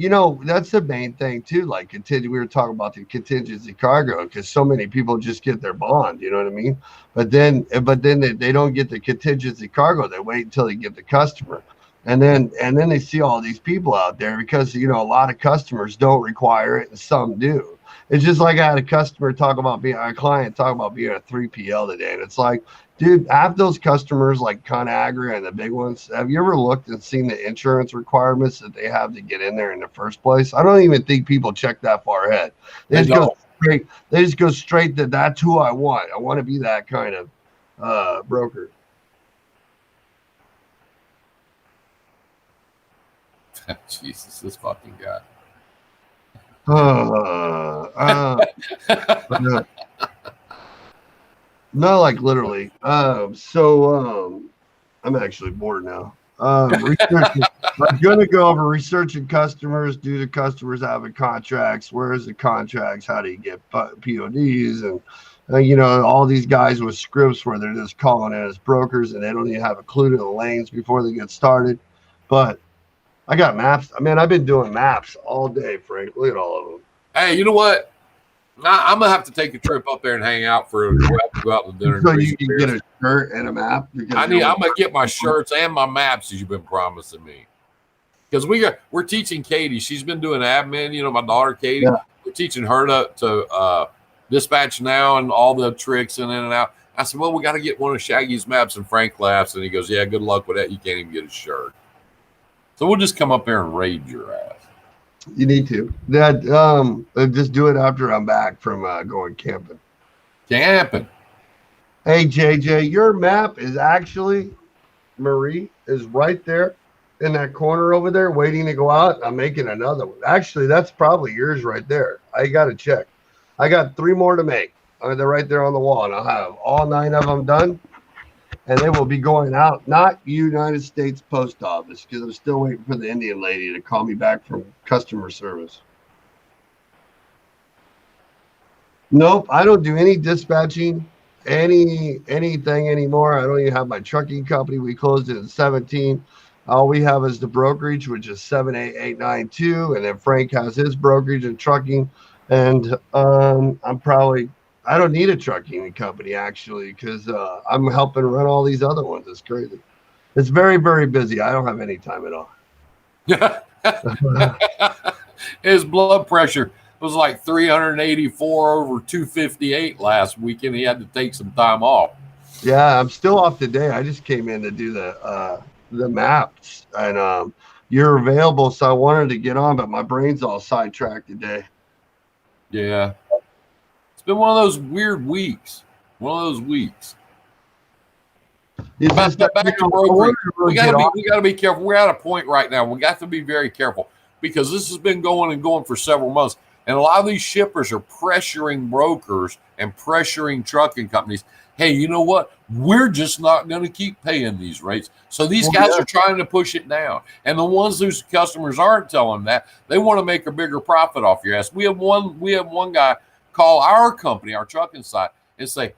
that's the main thing too. Like we were talking about the contingency cargo, because so many people just get their bond, you know what I mean? But then they don't get the contingency cargo. They wait until they get the customer. And then they see all these people out there because, a lot of customers don't require it and some do. It's just like I had a client talk about being a 3PL today. And it's like, dude, have those customers like ConAgra and the big ones, have you ever looked and seen the insurance requirements that they have to get in there in the first place? I don't even think people check that far ahead. They just go straight. They just go straight to that's who I want. I want to be that kind of broker. Jesus, this fucking guy. Not like literally. I'm actually bored now. Research. I'm going to go over researching customers. Do the customers having contracts? Where's the contracts? How do you get PODs? And all these guys with scripts where they're just calling in as brokers and they don't even have a clue to the lanes before they get started. But I got maps. I mean, I've been doing maps all day, Frank. Look at all of them. Hey, you know what? I'm gonna have to take a trip up there and hang out for go out to dinner. So you can get a shirt and a map. I'm gonna get my shirts and my maps as you've been promising me. Because we're teaching Katie. She's been doing admin. My daughter Katie. Yeah. We're teaching her to dispatch now and all the tricks in and out. I said, well, we got to get one of Shaggy's maps, and Frank laughs and he goes, yeah, good luck with that. You can't even get a shirt. So we'll just come up there and raid your ass. You need to. That just do it after I'm back from going camping. Camping. Hey JJ, your map is actually Marie is right there in that corner over there, waiting to go out. I'm making another one. Actually, that's probably yours right there. I got to check. I got 3 more to make. They're right there on the wall, and I'll have all 9 of them done. And they will be going out, not United States Post Office, because I'm still waiting for the Indian lady to call me back from customer service. Nope, I don't do any dispatching, anything anymore. I don't even have my trucking company. We closed it in 17. All we have is the brokerage, which is 78892, and then Frank has his brokerage and trucking. And I don't need a trucking company, actually, because I'm helping run all these other ones. It's crazy. It's very, very busy. I don't have any time at all. His blood pressure was like 384 over 258 last weekend. He had to take some time off. Yeah, I'm still off today. I just came in to do the maps, and you're available, so I wanted to get on, but my brain's all sidetracked today. Yeah. It's been one of those weird weeks. Back to brokerage. We got to be careful. We're at a point right now. We got to be very careful because this has been going for several months. And a lot of these shippers are pressuring brokers and pressuring trucking companies. Hey, you know what? We're just not going to keep paying these rates. So these guys are trying to push it down. And the ones whose customers aren't telling that, they want to make a bigger profit off your ass. We have one guy call our company, our trucking site, and say,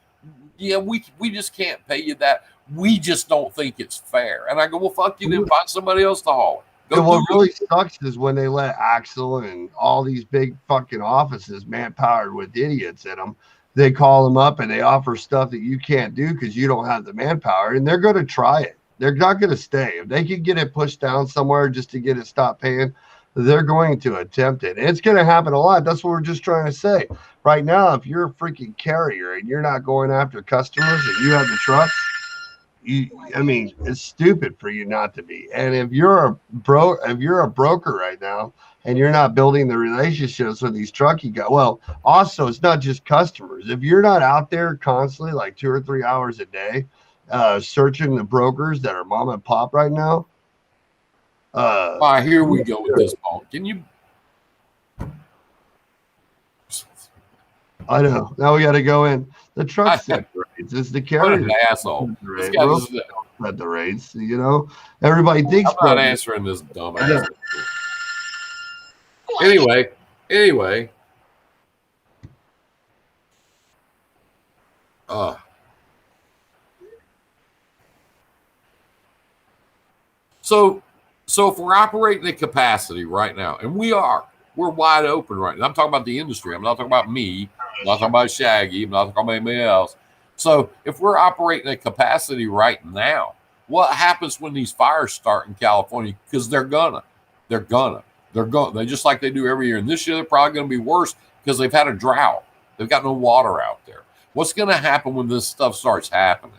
yeah, we just can't pay you that. We just don't think it's fair. And I go, well, fuck you, then find somebody else to haul it. What really sucks is when they let Axel and all these big fucking offices, manpowered with idiots in them, they call them up and they offer stuff that you can't do because you don't have the manpower, and they're going to try it. They're not going to stay. If they can get it pushed down somewhere just to get it stopped paying, they're going to attempt it. And it's going to happen a lot. That's what we're just trying to say. Right now, if you're a freaking carrier and you're not going after customers and you have the trucks, it's stupid for you not to be. And if you're a broker right now and you're not building the relationships with these trucking guys, well, also it's not just customers. If you're not out there constantly, like 2 or 3 hours a day, searching the brokers that are mom and pop right now. All right, here we go with this, Paul. Can you? I know. Now we got to go in. The truck set the rates. It's the carrier. What an asshole. This guy set the rates. Everybody thinks. I'm not answering this dumb ass. Anyway. So if we're operating at capacity right now, and we're wide open right now. I'm talking about the industry. I'm not talking about me. I'm not talking about Shaggy. I'm not talking about anybody else. So if we're operating at capacity right now, what happens when these fires start in California? Because they're gonna. They just like they do every year. And this year they're probably going to be worse because they've had a drought. They've got no water out there. What's going to happen when this stuff starts happening?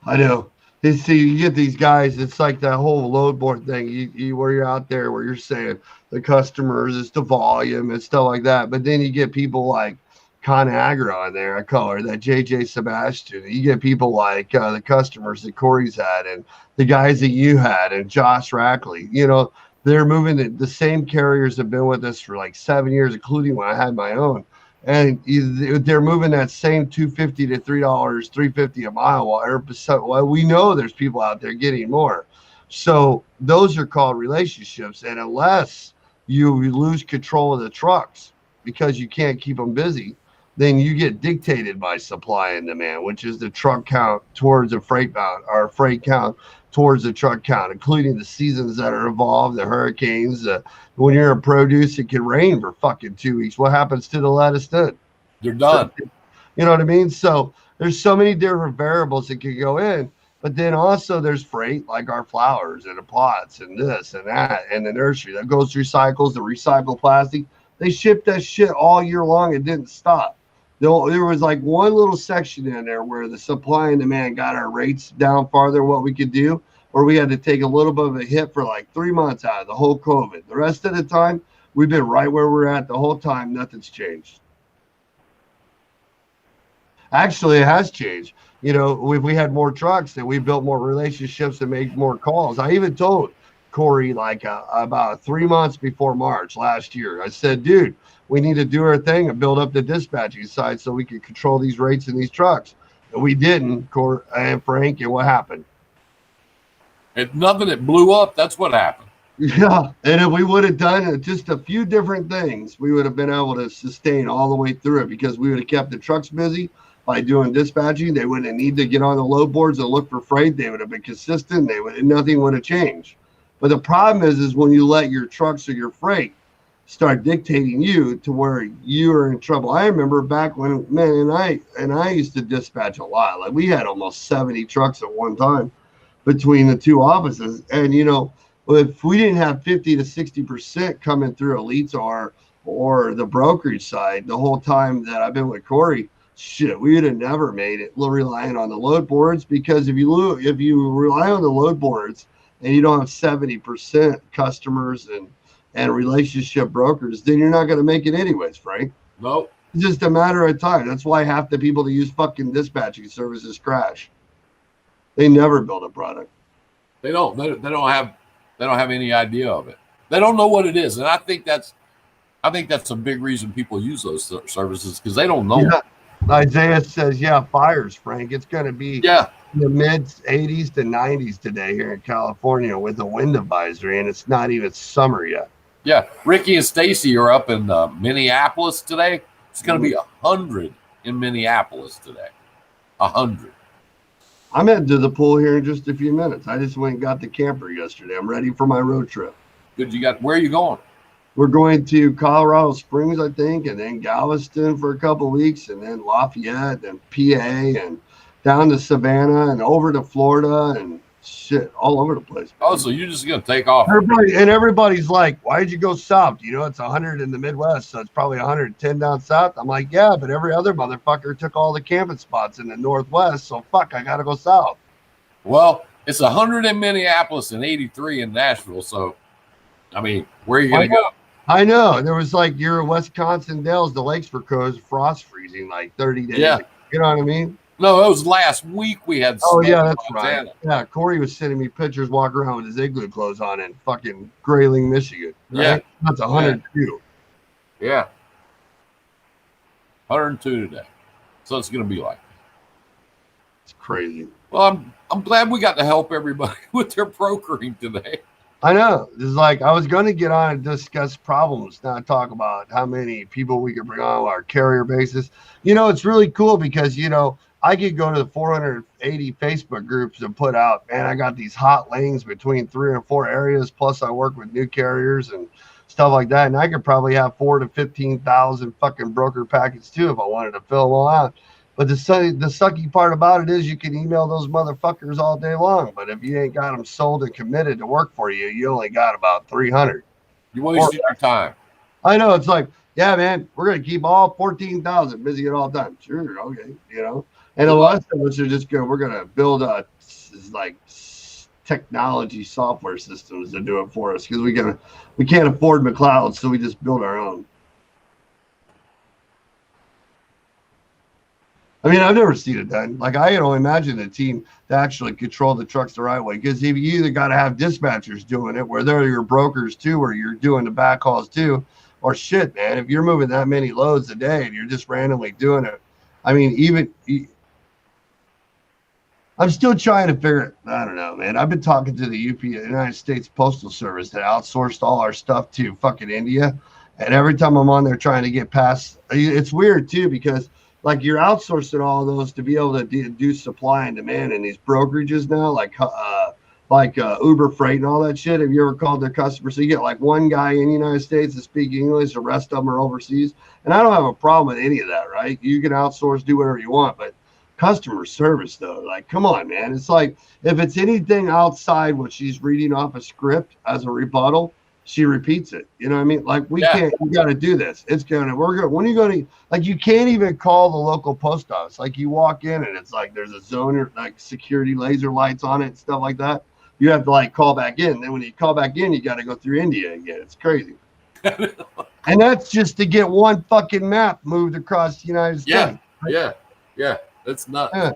I know. You see, you get these guys. It's like that whole load board thing. Where you're out there, where you're saying the customers, it's the volume and stuff like that. But then you get people like ConAgra on there. I call her that JJ Sebastian. You get people like the customers that Corey's had, and the guys that you had, and Josh Rackley. They're moving. The same carriers have been with us for like 7 years, including when I had my own. And they're moving that same $2.50 to $3, $3.50 a mile. Well, we know there's people out there getting more. So those are called relationships. And unless you lose control of the trucks because you can't keep them busy, then you get dictated by supply and demand, which is the truck count towards the freight count, or freight count towards the truck count, including the seasons that are involved, the hurricanes. When you're in produce, it can rain for fucking 2 weeks. What happens to the lettuce then? You're done. You know what I mean? So there's so many different variables that can go in. But then also there's freight, like our flowers and the pots and this and that, and the nursery that goes through cycles, the recycled plastic. They ship that shit all year long. It didn't stop. There was like one little section in there where the supply and demand got our rates down farther than what we could do, or we had to take a little bit of a hit for like 3 months out of the whole COVID. The rest of the time, we've been right where we're at the whole time. Nothing's changed. Actually, it has changed. If we had more trucks and we built more relationships and made more calls. I even told Corey like about 3 months before March last year, I said, dude, we need to do our thing and build up the dispatching side so we can control these rates in these trucks. And we didn't, Corey and Frank, and what happened? Nothing that blew up. That's what happened. Yeah, and if we would have done just a few different things, we would have been able to sustain all the way through it, because we would have kept the trucks busy by doing dispatching. They wouldn't need to get on the load boards and look for freight. They would have been consistent. Nothing would have changed. But the problem is when you let your trucks or your freight start dictating you to where you are in trouble. I remember back when, man, and I used to dispatch a lot. Like we had almost 70 trucks at one time between the two offices. And, if we didn't have 50 to 60% coming through elites or the brokerage side the whole time that I've been with Corey, shit, we would have never made it relying on the load boards. Because if you rely on the load boards and you don't have 70% customers and relationship brokers, then you're not going to make it anyways, Frank. Nope. It's just a matter of time. That's why half the people that use fucking dispatching services crash. They never build a product. They don't have any idea of it. They don't know what it is. And I think that's a big reason people use those services, because they don't know. Yeah. Isaiah says, fires, Frank. It's going to be in the mid 80s to 90s today here in California with a wind advisory, and it's not even summer yet. Yeah, Ricky and Stacy are up in Minneapolis today. It's going to be 100 in Minneapolis today. 100. I'm heading to the pool here in just a few minutes. I just went and got the camper yesterday. I'm ready for my road trip. Good. Where are you going? We're going to Colorado Springs, I think, and then Galveston for a couple of weeks, and then Lafayette and PA, and down to Savannah and over to Florida and shit all over the place. Oh, so you're just going to take off. Everybody's like, why did you go south? It's 100 in the Midwest, so it's probably 110 down south. I'm like, yeah, but every other motherfucker took all the camping spots in the Northwest, so fuck, I got to go south. Well, it's 100 in Minneapolis and 83 in Nashville, so, I mean, where are you going to go? I know. There was like your Wisconsin Dells, the lakes were frost freezing like 30 days. Yeah. You know what I mean? No, it was last week we had snow. Oh, yeah, that's right. Yeah, Corey was sending me pictures walking around with his igloo clothes on in fucking Grayling, Michigan. Right? Yeah. That's 102. Yeah. 102 today. So it's going to be like that. It's crazy. Well, I'm glad we got to help everybody with their brokering today. I know. It's like I was going to get on and discuss problems, not talk about how many people we could bring on our carrier basis. It's really cool because, I could go to the 480 Facebook groups and put out, man, I got these hot lanes between 3 and 4 areas. Plus I work with new carriers and stuff like that. And I could probably have 4,000 to 15,000 fucking broker packets too, if I wanted to fill them all out. But the sucky part about it is you can email those motherfuckers all day long. But if you ain't got them sold and committed to work for you, you only got about 300. You wasted your time. I know. It's like, yeah, man, we're going to keep all 14,000 busy at all times. Sure. Okay. And a lot of us are just going, we're going to build is like technology software systems to do it for us because we can't afford McLeod, so we just build our own. I mean, I've never seen it done. Like, I can only imagine a team to actually control the trucks the right way. Because you either got to have dispatchers doing it, where they're your brokers too, or you're doing the backhauls too, or shit, man. If you're moving that many loads a day and you're just randomly doing it, I mean, I'm still trying to figure it. I don't know, man. I've been talking to the United States Postal Service that outsourced all our stuff to fucking India. And every time I'm on there trying to get past, it's weird too, because like you're outsourcing all of those to be able to do supply and demand in these brokerages now, like Uber Freight and all that shit. Have you ever called their customer? So you get like one guy in the United States that speaks English, the rest of them are overseas. And I don't have a problem with any of that, right? You can outsource, do whatever you want, but customer service though, like, come on, man. It's like if it's anything outside what she's reading off a script as a rebuttal, she repeats it. You know what I mean? Like, we can't, you got to do this. When are you going to, like, you can't even call the local post office. Like, you walk in and it's like there's a zoner, like security laser lights on it and stuff like that. You have to like call back in. Then when you call back in, you got to go through India again. It's crazy. And that's just to get one fucking map moved across the United States. Yeah. That's nuts. Yeah.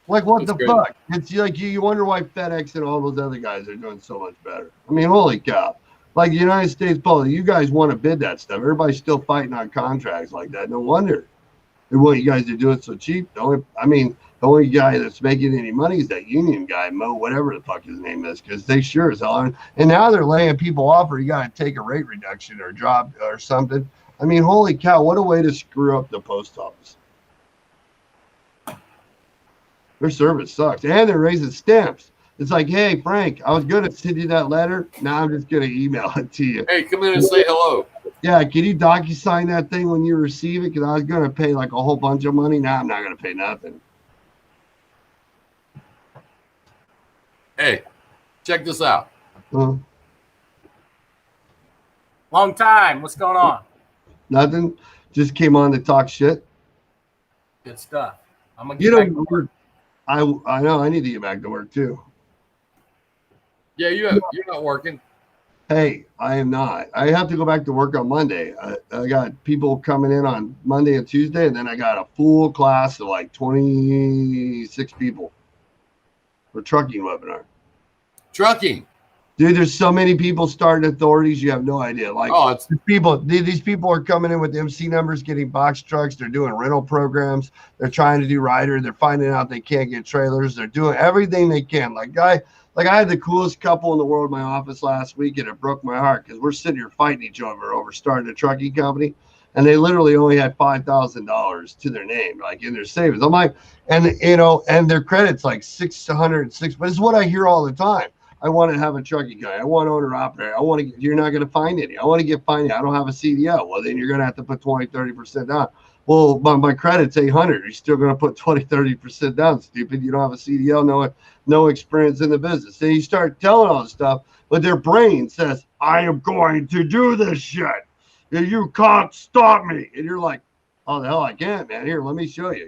Like, what That's the fuck? It's like you wonder why FedEx and all those other guys are doing so much better. I mean, holy cow. Like the United States Post, you guys want to bid that stuff. Everybody's still fighting on contracts like that. No wonder they want you guys to do it so cheap. The only guy that's making any money is that union guy, Mo, whatever the fuck his name is, because they sure as hell aren't. And now they're laying people off, or you got to take a rate reduction or drop or something. I mean, holy cow, what a way to screw up the post office. Their service sucks. And they're raising stamps. It's like, hey, Frank, I was going to send you that letter. Now I'm just going to email it to you. Hey, come in and say hello. Yeah, can you DocuSign that thing when you receive it? Because I was going to pay like a whole bunch of money. Now I'm not going to pay nothing. Hey, check this out. Long time. What's going on? Nothing. Just came on to talk shit. Good stuff. I'm going to get back to work. I know. I need to get back to work too. Yeah, you're not working. Hey, I am not. I have to go back to work on Monday. I got people coming in on Monday and Tuesday, and then I got a full class of like 26 people for trucking webinar. Trucking. Dude, there's so many people starting authorities, you have no idea. Like, these people are coming in with MC numbers, getting box trucks. They're doing rental programs. They're trying to do rider. They're finding out they can't get trailers. They're doing everything they can. Like I had the coolest couple in the world in my office last week, and it broke my heart because we're sitting here fighting each other over starting a trucking company, and they literally only had $5,000 to their name, like in their savings. I'm like, and their credit's like 606. But it's what I hear all the time. I want to have a trucking guy. I want owner operator. You're not going to find any. I want to get finding. I don't have a CDL. Well, then you're going to have to put 20, 30% down. Well, my credit's 800. You're still going to put 20, 30% down, stupid. You don't have a CDL, no experience in the business. Then you start telling all this stuff, but their brain says, I am going to do this shit. And you can't stop me. And you're like, oh, the hell I can't, man. Here, let me show you.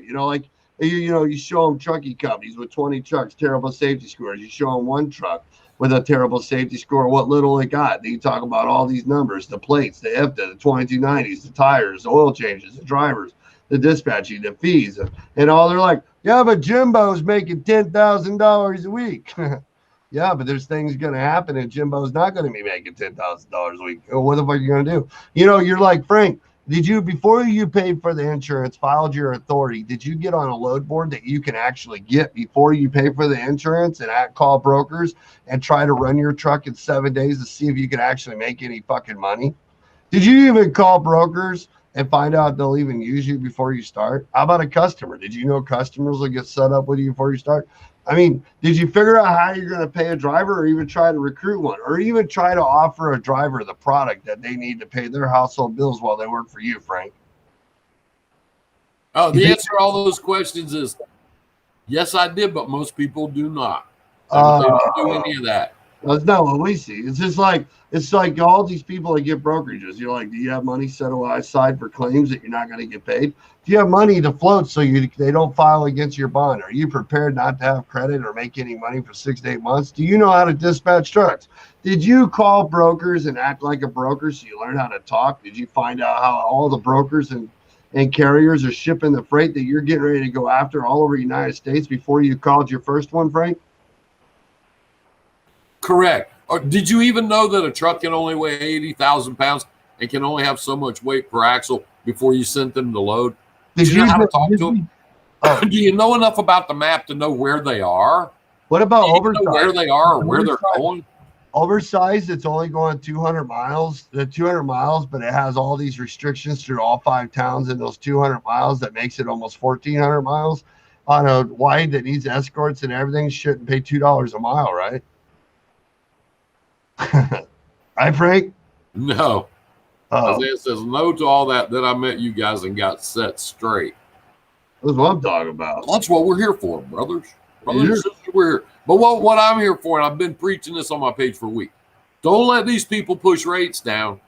You show them trucking companies with 20 trucks, terrible safety scores. You show them one truck with a terrible safety score, what little it got. Then you talk about all these numbers, the plates, the IFTA, the 2290s, the tires, the oil changes, the drivers, the dispatching, the fees, and all. They're like, yeah, but Jimbo's making $10,000 a week. Yeah, but there's things going to happen, and Jimbo's not going to be making $10,000 a week. What the fuck are you going to do? You're like, Frank, before you paid for the insurance, filed your authority, did you get on a load board that you can actually get before you pay for the insurance and call brokers and try to run your truck in 7 days to see if you can actually make any fucking money? Did you even call brokers and find out they'll even use you before you start? How about a customer? Did you know customers will get set up with you before you start? I mean, did you figure out how you're going to pay a driver, or even try to recruit one, or even try to offer a driver the product that they need to pay their household bills while they work for you, Frank? Oh, the answer to all those questions is yes, I did, but most people do not. They don't do any of that. That's not what we see. It's just like all these people that get brokerages. You're like, do you have money set aside for claims that you're not going to get paid? Do you have money to float so they don't file against your bond? Are you prepared not to have credit or make any money for 6 to 8 months? Do you know how to dispatch trucks? Did you call brokers and act like a broker so you learn how to talk? Did you find out how all the brokers and carriers are shipping the freight that you're getting ready to go after all over the United States before you called your first one, Frank? Correct. Or did you even know that a truck can only weigh 80,000 pounds and can only have so much weight per axle before you send them to load? Did you know how to talk to them? Oh. Do you know enough about the map to know where they are? What about oversized? Where they are or where they're going? Oversized, it's only going 200 miles, but it has all these restrictions through all 5 towns in those 200 miles that makes it almost 1,400 miles. On a wide that needs escorts and everything, shouldn't pay $2 a mile, right? Right, Frank? No. Isaiah says no to all that. Then I met you guys and got set straight. That's what I'm talking about. Well, that's what we're here for, brothers. Brothers and sisters, we're here. But what I'm here for, and I've been preaching this on my page for a week, don't let these people push rates down.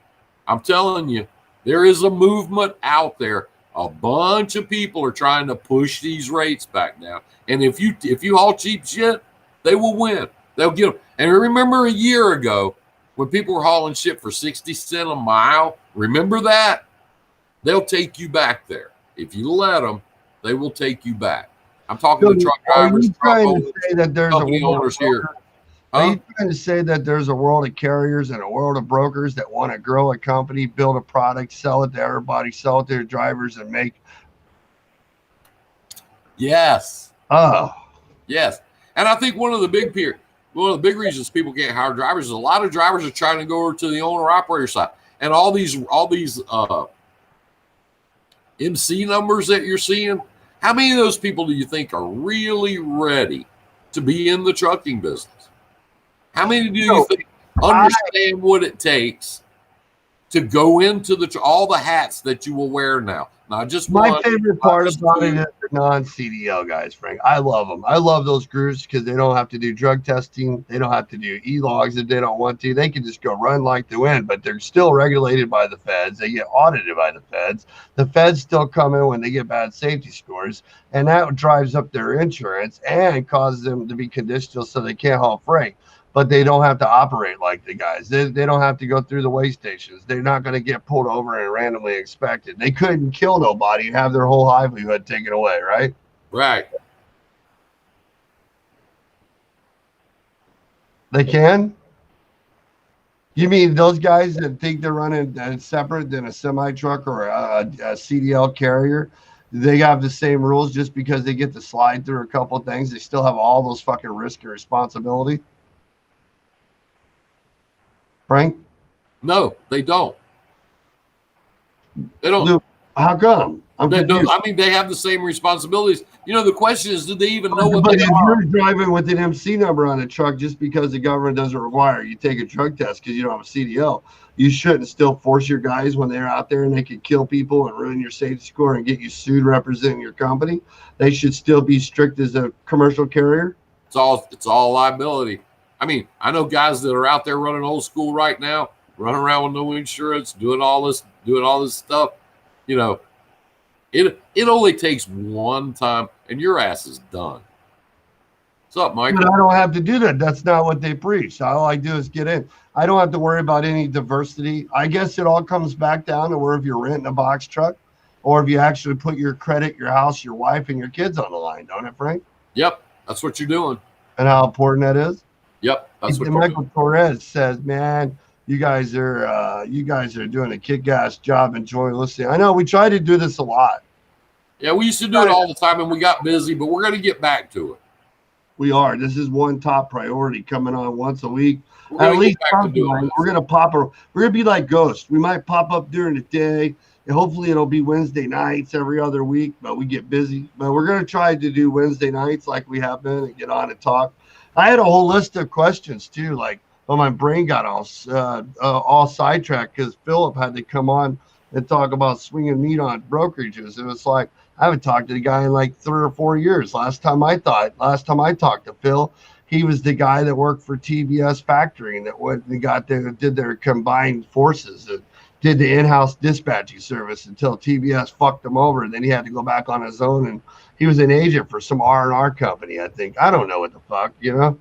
I'm telling you, there is a movement out there. A bunch of people are trying to push these rates back down. And if you haul cheap shit, they will win. They'll get them. And remember a year ago when people were hauling shit for 60 cents a mile? Remember that? They'll take you back there. If you let them, they will take you back. I'm talking to truck drivers, truck owners, company owners here. Are you trying to say that there's a world of carriers and a world of brokers that want to grow a company, build a product, sell it to everybody, sell it to their drivers, and make? Yes. Oh. Yes. And I think one of the big reasons people can't hire drivers is a lot of drivers are trying to go over to the owner-operator side. And all these MC numbers that you're seeing, how many of those people do you think are really ready to be in the trucking business? How many do you think understand what it takes to go into all the hats that you will wear now? Not just my favorite part about it is the non-CDL guys, Frank. I love them. I love those groups because they don't have to do drug testing. They don't have to do e-logs if they don't want to. They can just go run like the wind, but they're still regulated by the feds. They get audited by the feds. The feds still come in when they get bad safety scores, and that drives up their insurance and causes them to be conditional so they can't haul freight. But they don't have to operate like the guys. They don't have to go through the weigh stations. They're not going to get pulled over and randomly inspected. They couldn't kill nobody and have their whole livelihood taken away, right? Right. They can? You mean those guys that think they're running separate than a semi-truck or a CDL carrier? They have the same rules just because they get to slide through a couple of things. They still have all those fucking risk and responsibility? Frank? No, they don't. They don't. How come? They have the same responsibilities. The question is, do they even know what they are? You're driving with an MC number on a truck just because the government doesn't require you take a drug test because you don't have a CDL. You shouldn't still force your guys when they're out there and they could kill people and ruin your safety score and get you sued representing your company. They should still be strict as a commercial carrier. It's all liability. I mean, I know guys that are out there running old school right now, running around with no insurance, doing all this stuff. It only takes one time, and your ass is done. What's up, Mike? But I don't have to do that. That's not what they preach. All I do is get in. I don't have to worry about any diversity. I guess it all comes back down to where if you're renting a box truck or if you actually put your credit, your house, your wife, and your kids on the line, don't it, Frank? Yep, that's what you're doing. And how important that is? Yep, that's what Michael Torres says, man, you guys are doing a kick-ass job. Enjoy listening. I know we try to do this a lot. Yeah, we used to do it all the time, and we got busy, but we're going to get back to it. We are. This is one top priority coming on once a week. At least we're going to pop. We're going to be like Ghost. We might pop up during the day, and hopefully it'll be Wednesday nights every other week. But we get busy. But we're going to try to do Wednesday nights like we have been and get on and talk. I had a whole list of questions too, but my brain got all sidetracked because Philip had to come on and talk about swinging meat on brokerages. It was like I haven't talked to the guy in like 3 or 4 years. Last time I talked to Phil, He was the guy that worked for TBS Factoring that went and did their combined forces and did the in-house dispatching service until TBS fucked him over. And then he had to go back on his own, and he was an agent for some R&R company, I think. I don't know what the fuck, you know.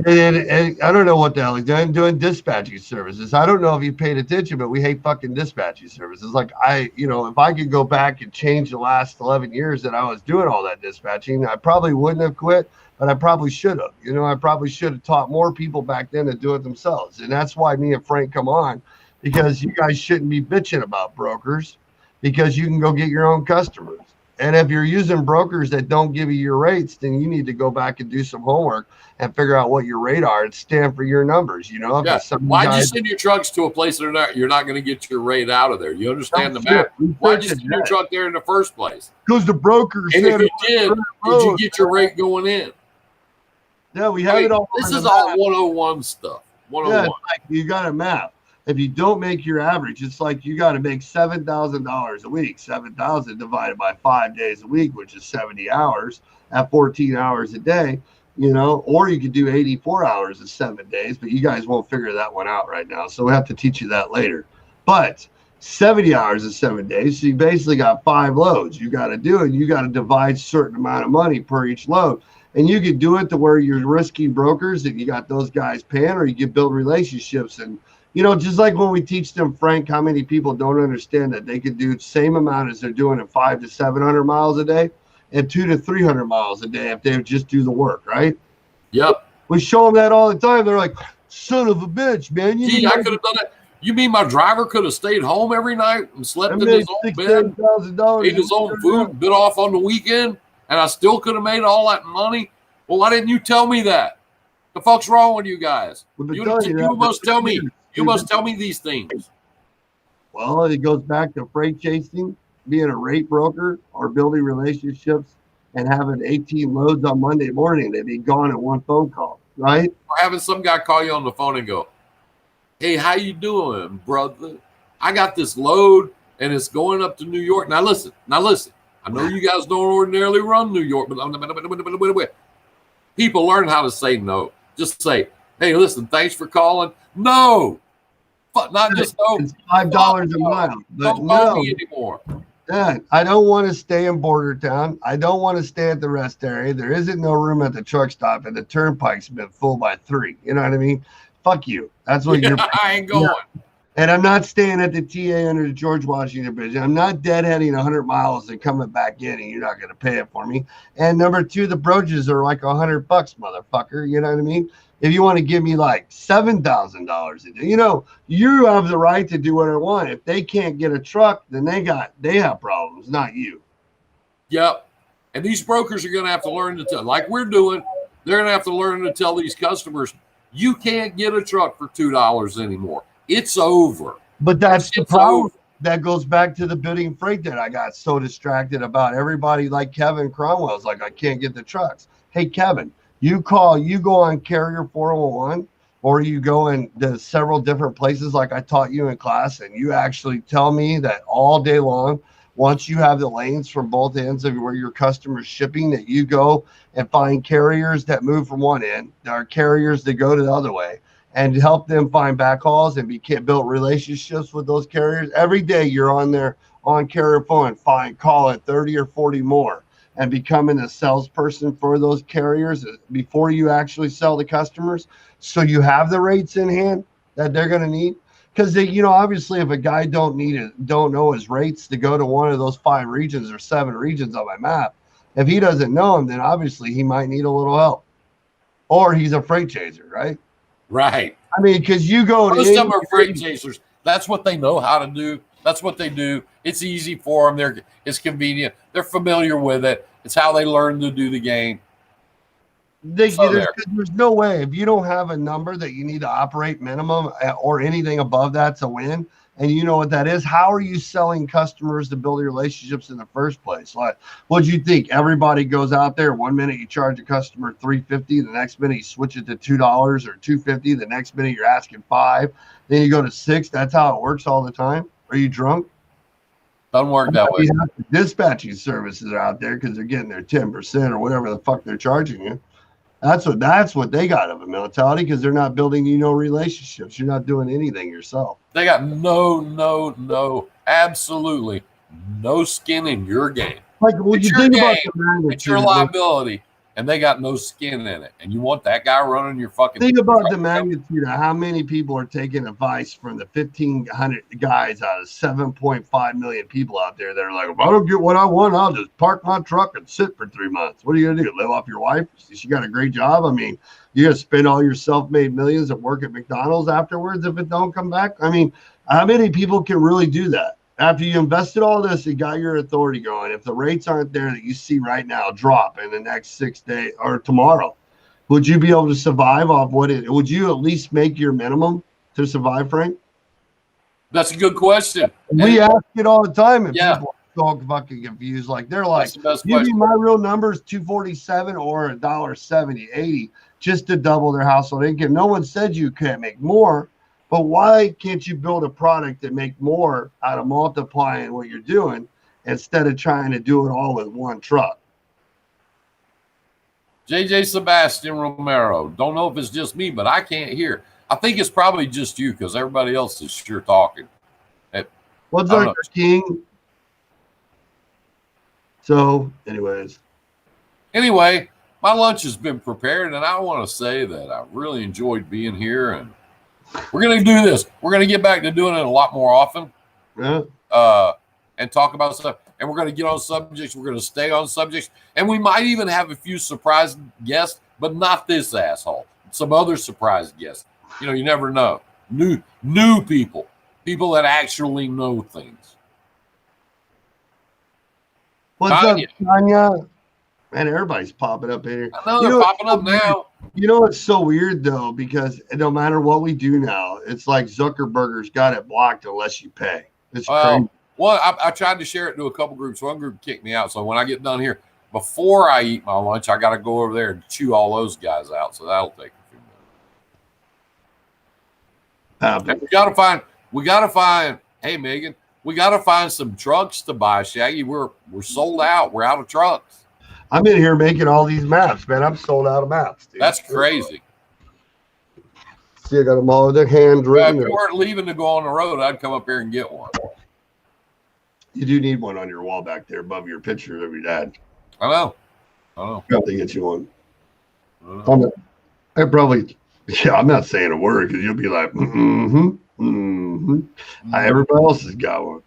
And I don't know what the hell he's doing dispatching services. I don't know if you paid attention, but we hate fucking dispatching services. Like if I could go back and change the last 11 years that I was doing all that dispatching, I probably wouldn't have quit, but I probably should have. You know, I probably should have taught more people back then to do it themselves. And that's why me and Frank come on, because you guys shouldn't be bitching about brokers, because you can go get your own customers. And if you're using brokers that don't give you your rates, then you need to go back and do some homework and figure out what your rate are and stand for your numbers. You know, why'd you send your trucks to a place that you're not going to get your rate out of there? You understand the math? Why'd you send your truck there in the first place? Because the brokers. And if you did you get your rate going in? Yeah, we have it all. This is all 101 stuff. 101. Yeah, like you got a map. If you don't make your average, it's like you got to make $7,000 a week. 7,000 divided by 5 days a week, which is 70 hours at 14 hours a day, you know, or you could do 84 hours in 7 days, but you guys won't figure that one out right now. So we have to teach you that later. But 70 hours in 7 days, so you basically got 5 loads you got to do, and you got to divide a certain amount of money per each load. And you could do it to where you're risking brokers and you got those guys paying, or you could build relationships. And you know, just like when we teach them, Frank, how many people don't understand that they could do the same amount as they're doing at 500 to 700 miles a day and 200 to 300 miles a day if they just do the work, right? Yep. We show them that all the time. They're like, son of a bitch, man. I could have done that. You mean my driver could have stayed home every night and slept in his own bed, ate his own food, been off on the weekend, and I still could have made all that money? Well, why didn't you tell me that? The fuck's wrong with you guys? You must tell me. You must tell me these things. Well, it goes back to freight chasing, being a rate broker, or building relationships and having 18 loads on Monday morning. They'd be gone in one phone call, right? Or having some guy call you on the phone and go, hey, how you doing, brother? I got this load, and it's going up to New York. Now, listen. I know you guys don't ordinarily run New York, but people learn how to say no. Just say, hey, listen, thanks for calling. No. Not just no. It's $5 a mile. Don't call me anymore. Yeah, I don't want to stay in border town. I don't want to stay at the rest area. There isn't no room at the truck stop, and the turnpike's been full by 3. You know what I mean? Fuck you. That's what you're. I ain't going. Yeah. And I'm not staying at the TA under the George Washington Bridge. I'm not deadheading 100 miles and coming back in, and you're not going to pay it for me. And number 2, the broaches are like $100, motherfucker. You know what I mean? If you want to give me like $7,000 a day, you know, you have the right to do what I want. If they can't get a truck, then they have problems, not you. Yep. And these brokers are going to have to learn to tell, like we're doing, they're going to have to learn to tell these customers, you can't get a truck for $2 anymore. It's over. But that's the problem. That goes back to the bidding freight that I got so distracted about. Everybody like Kevin Cromwell's like, I can't get the trucks. Hey, Kevin. You go on Carrier 401, or you go in the several different places like I taught you in class, and you actually tell me that all day long, once you have the lanes from both ends of where your customer's shipping, that you go and find carriers that move from one end. There are carriers that go to the other way, and help them find backhauls and build relationships with those carriers. Every day you're on there on Carrier phone, call it 30 or 40 more. And becoming a salesperson for those carriers before you actually sell to customers. So you have the rates in hand that they're going to need. Because, you know, obviously if a guy don't know his rates to go to one of those 5 regions or 7 regions on my map, if he doesn't know them, then obviously he might need a little help. Or he's a freight chaser, right? Right. I mean, because you go most of them are freight chasers. That's what they know how to do. That's what they do. It's easy for them. It's convenient. They're familiar with it. It's how they learn to do the game. There's no way, if you don't have a number that you need to operate minimum or anything above that to win, and you know what that is, how are you selling customers to build relationships in the first place? Like, what'd you think? Everybody goes out there. 1 minute you charge a customer $3.50, the next minute you switch it to $2 or $2.50, the next minute you're asking $5, then you go to $6. That's how it works all the time. Are you drunk? Doesn't work that way. Dispatching services are out there because they're getting their 10% or whatever the fuck they're charging you. That's what they got of a mentality, because they're not building relationships. You're not doing anything yourself. They got no, absolutely no skin in your game. Like, when you think about the magnitude, it's your liability, and they got no skin in it. And you want that guy running your fucking. Think about the magnitude of how many people are taking advice from the 1,500 guys out of 7.5 million people out there that are like, if I don't get what I want, I'll just park my truck and sit for 3 months. What are you gonna do? Live off your wife? She got a great job. I mean, you're gonna spend all your self-made millions and work at McDonald's afterwards if it don't come back. I mean, how many people can really do that? After you invested all this and got your authority going, if the rates aren't there that you see right now drop in the next 6 days or tomorrow, would you be able to survive off would you at least make your minimum to survive, Frank? That's a good question. We ask it all the time, and people are so fucking confused. Like, they're like, you mean my real number is 247 or $1.70, 80 just to double their household income. No one said you can't make more. But why can't you build a product that make more out of multiplying what you're doing instead of trying to do it all with one truck? JJ Sebastian Romero. Don't know if it's just me, but I can't hear. I think it's probably just you, because everybody else is sure talking. What's up, King? So, anyways. Anyway, my lunch has been prepared, and I want to say that I really enjoyed being here, and we're going to do this. We're going to get back to doing it a lot more often. Yeah. And talk about stuff. And we're going to get on subjects. We're going to stay on subjects. And we might even have a few surprise guests, but not this asshole. Some other surprise guests. You never know. New people. People that actually know things. What's up, Tanya? Man, everybody's popping up here. I know they're popping up now. It's so weird, though, because no matter what we do now, it's like Zuckerberg's got it blocked unless you pay. It's crazy. Well, I tried to share it to a couple groups. One group kicked me out. So when I get done here, before I eat my lunch, I got to go over there and chew all those guys out. So that'll take a few minutes. We got to find, hey, Megan, we got to find some trucks to buy, Shaggy. We're sold out. We're out of trucks. I'm in here making all these maps, man. I'm sold out of maps, dude. That's crazy. See, I got them all. They're handwritten. If you weren't leaving to go on the road, I'd come up here and get one. You do need one on your wall back there above your picture of your dad. I know. Got to get you one. I'm not saying a word, because you'll be like, everybody else has got one.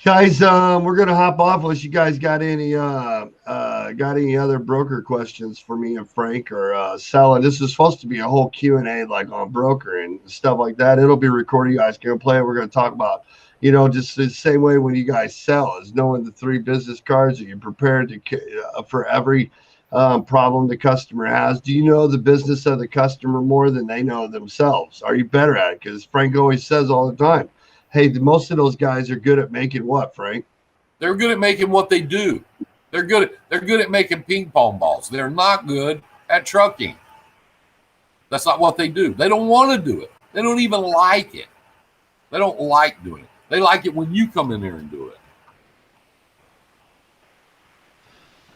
Guys, we're gonna hop off unless you guys got any other broker questions for me and Frank, or selling. This is supposed to be a whole Q&A, like on broker and stuff like that. It'll be recorded. You guys can play it. We're gonna talk about, just the same way when you guys sell, is knowing the 3 business cards. Are you prepared to for every problem the customer has? Do you know the business of the customer more than they know themselves? Are you better at it? Because Frank always says all the time, hey, most of those guys are good at making what, Frank? They're good at making what they do. They're good at making ping pong balls. They're not good at trucking. That's not what they do. They don't want to do it. They don't even like it. They don't like doing it. They like it when you come in there and do it.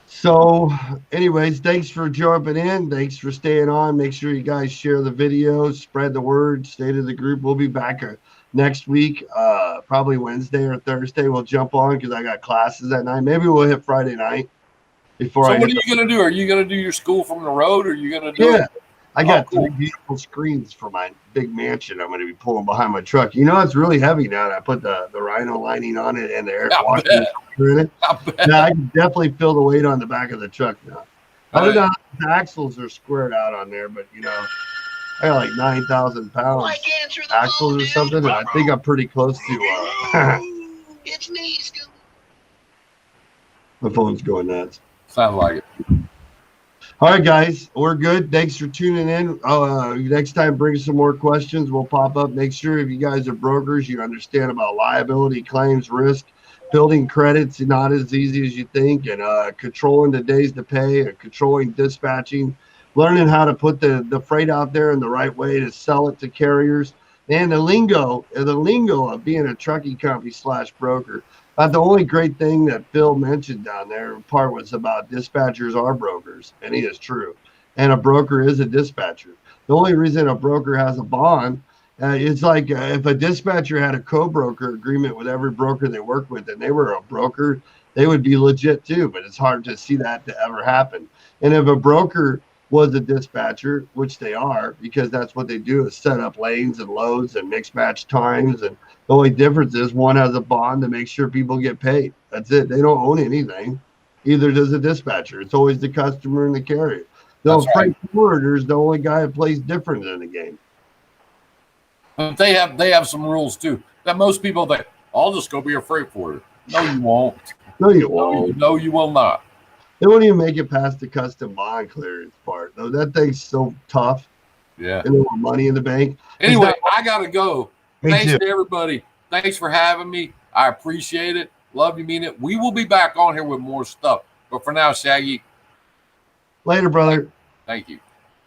So, anyways, thanks for jumping in. Thanks for staying on. Make sure you guys share the videos, spread the word, stay to the group. We'll be back next week, probably Wednesday or Thursday. We'll jump on because I got classes that night. Maybe we'll hit Friday night before. So what are you gonna do? Are you gonna do your school from the road, or are you gonna do? Yeah, I got 3 beautiful screens for my big mansion. I'm gonna be pulling behind my truck. It's really heavy now. And I put the Rhino lining on it and the air washer in it. Now I can definitely feel the weight on the back of the truck now. I don't know how the axles are squared out on there, but I got like 9,000 pounds axles or something, and I think I'm pretty close to. It's me, Scooby. My phone's going nuts. Sounds like it. All right, guys, we're good. Thanks for tuning in. Next time, bring some more questions. We'll pop up. Make sure if you guys are brokers, you understand about liability, claims, risk, building credits, not as easy as you think, and controlling the days to pay, and controlling dispatching. Learning how to put the freight out there in the right way to sell it to carriers, and the lingo of being a trucking company /broker. The only great thing that Phil mentioned down there part was about dispatchers are brokers, and he is true. And a broker is a dispatcher. The only reason a broker has a bond, it's like if a dispatcher had a co-broker agreement with every broker they work with, and they were a broker, they would be legit too. But it's hard to see that to ever happen. And if a broker was a dispatcher, which they are, because that's what they do is set up lanes and loads and mix match times. And the only difference is one has a bond to make sure people get paid. That's it. They don't own anything. Either does a dispatcher. It's always the customer and the carrier. The freight forwarder is the only guy that plays different in the game. But they have some rules too that most people think, I'll just go be a freight forwarder. No, you won't. No, you won't. No, you will not. They won't even make it past the custom bond clearance part. Though that thing's so tough. Yeah. And money in the bank. Anyway, I gotta go. Thanks too. to everybody. Thanks for having me. I appreciate it. Love you, mean it. We will be back on here with more stuff. But for now, Shaggy. Later, brother. Thank you.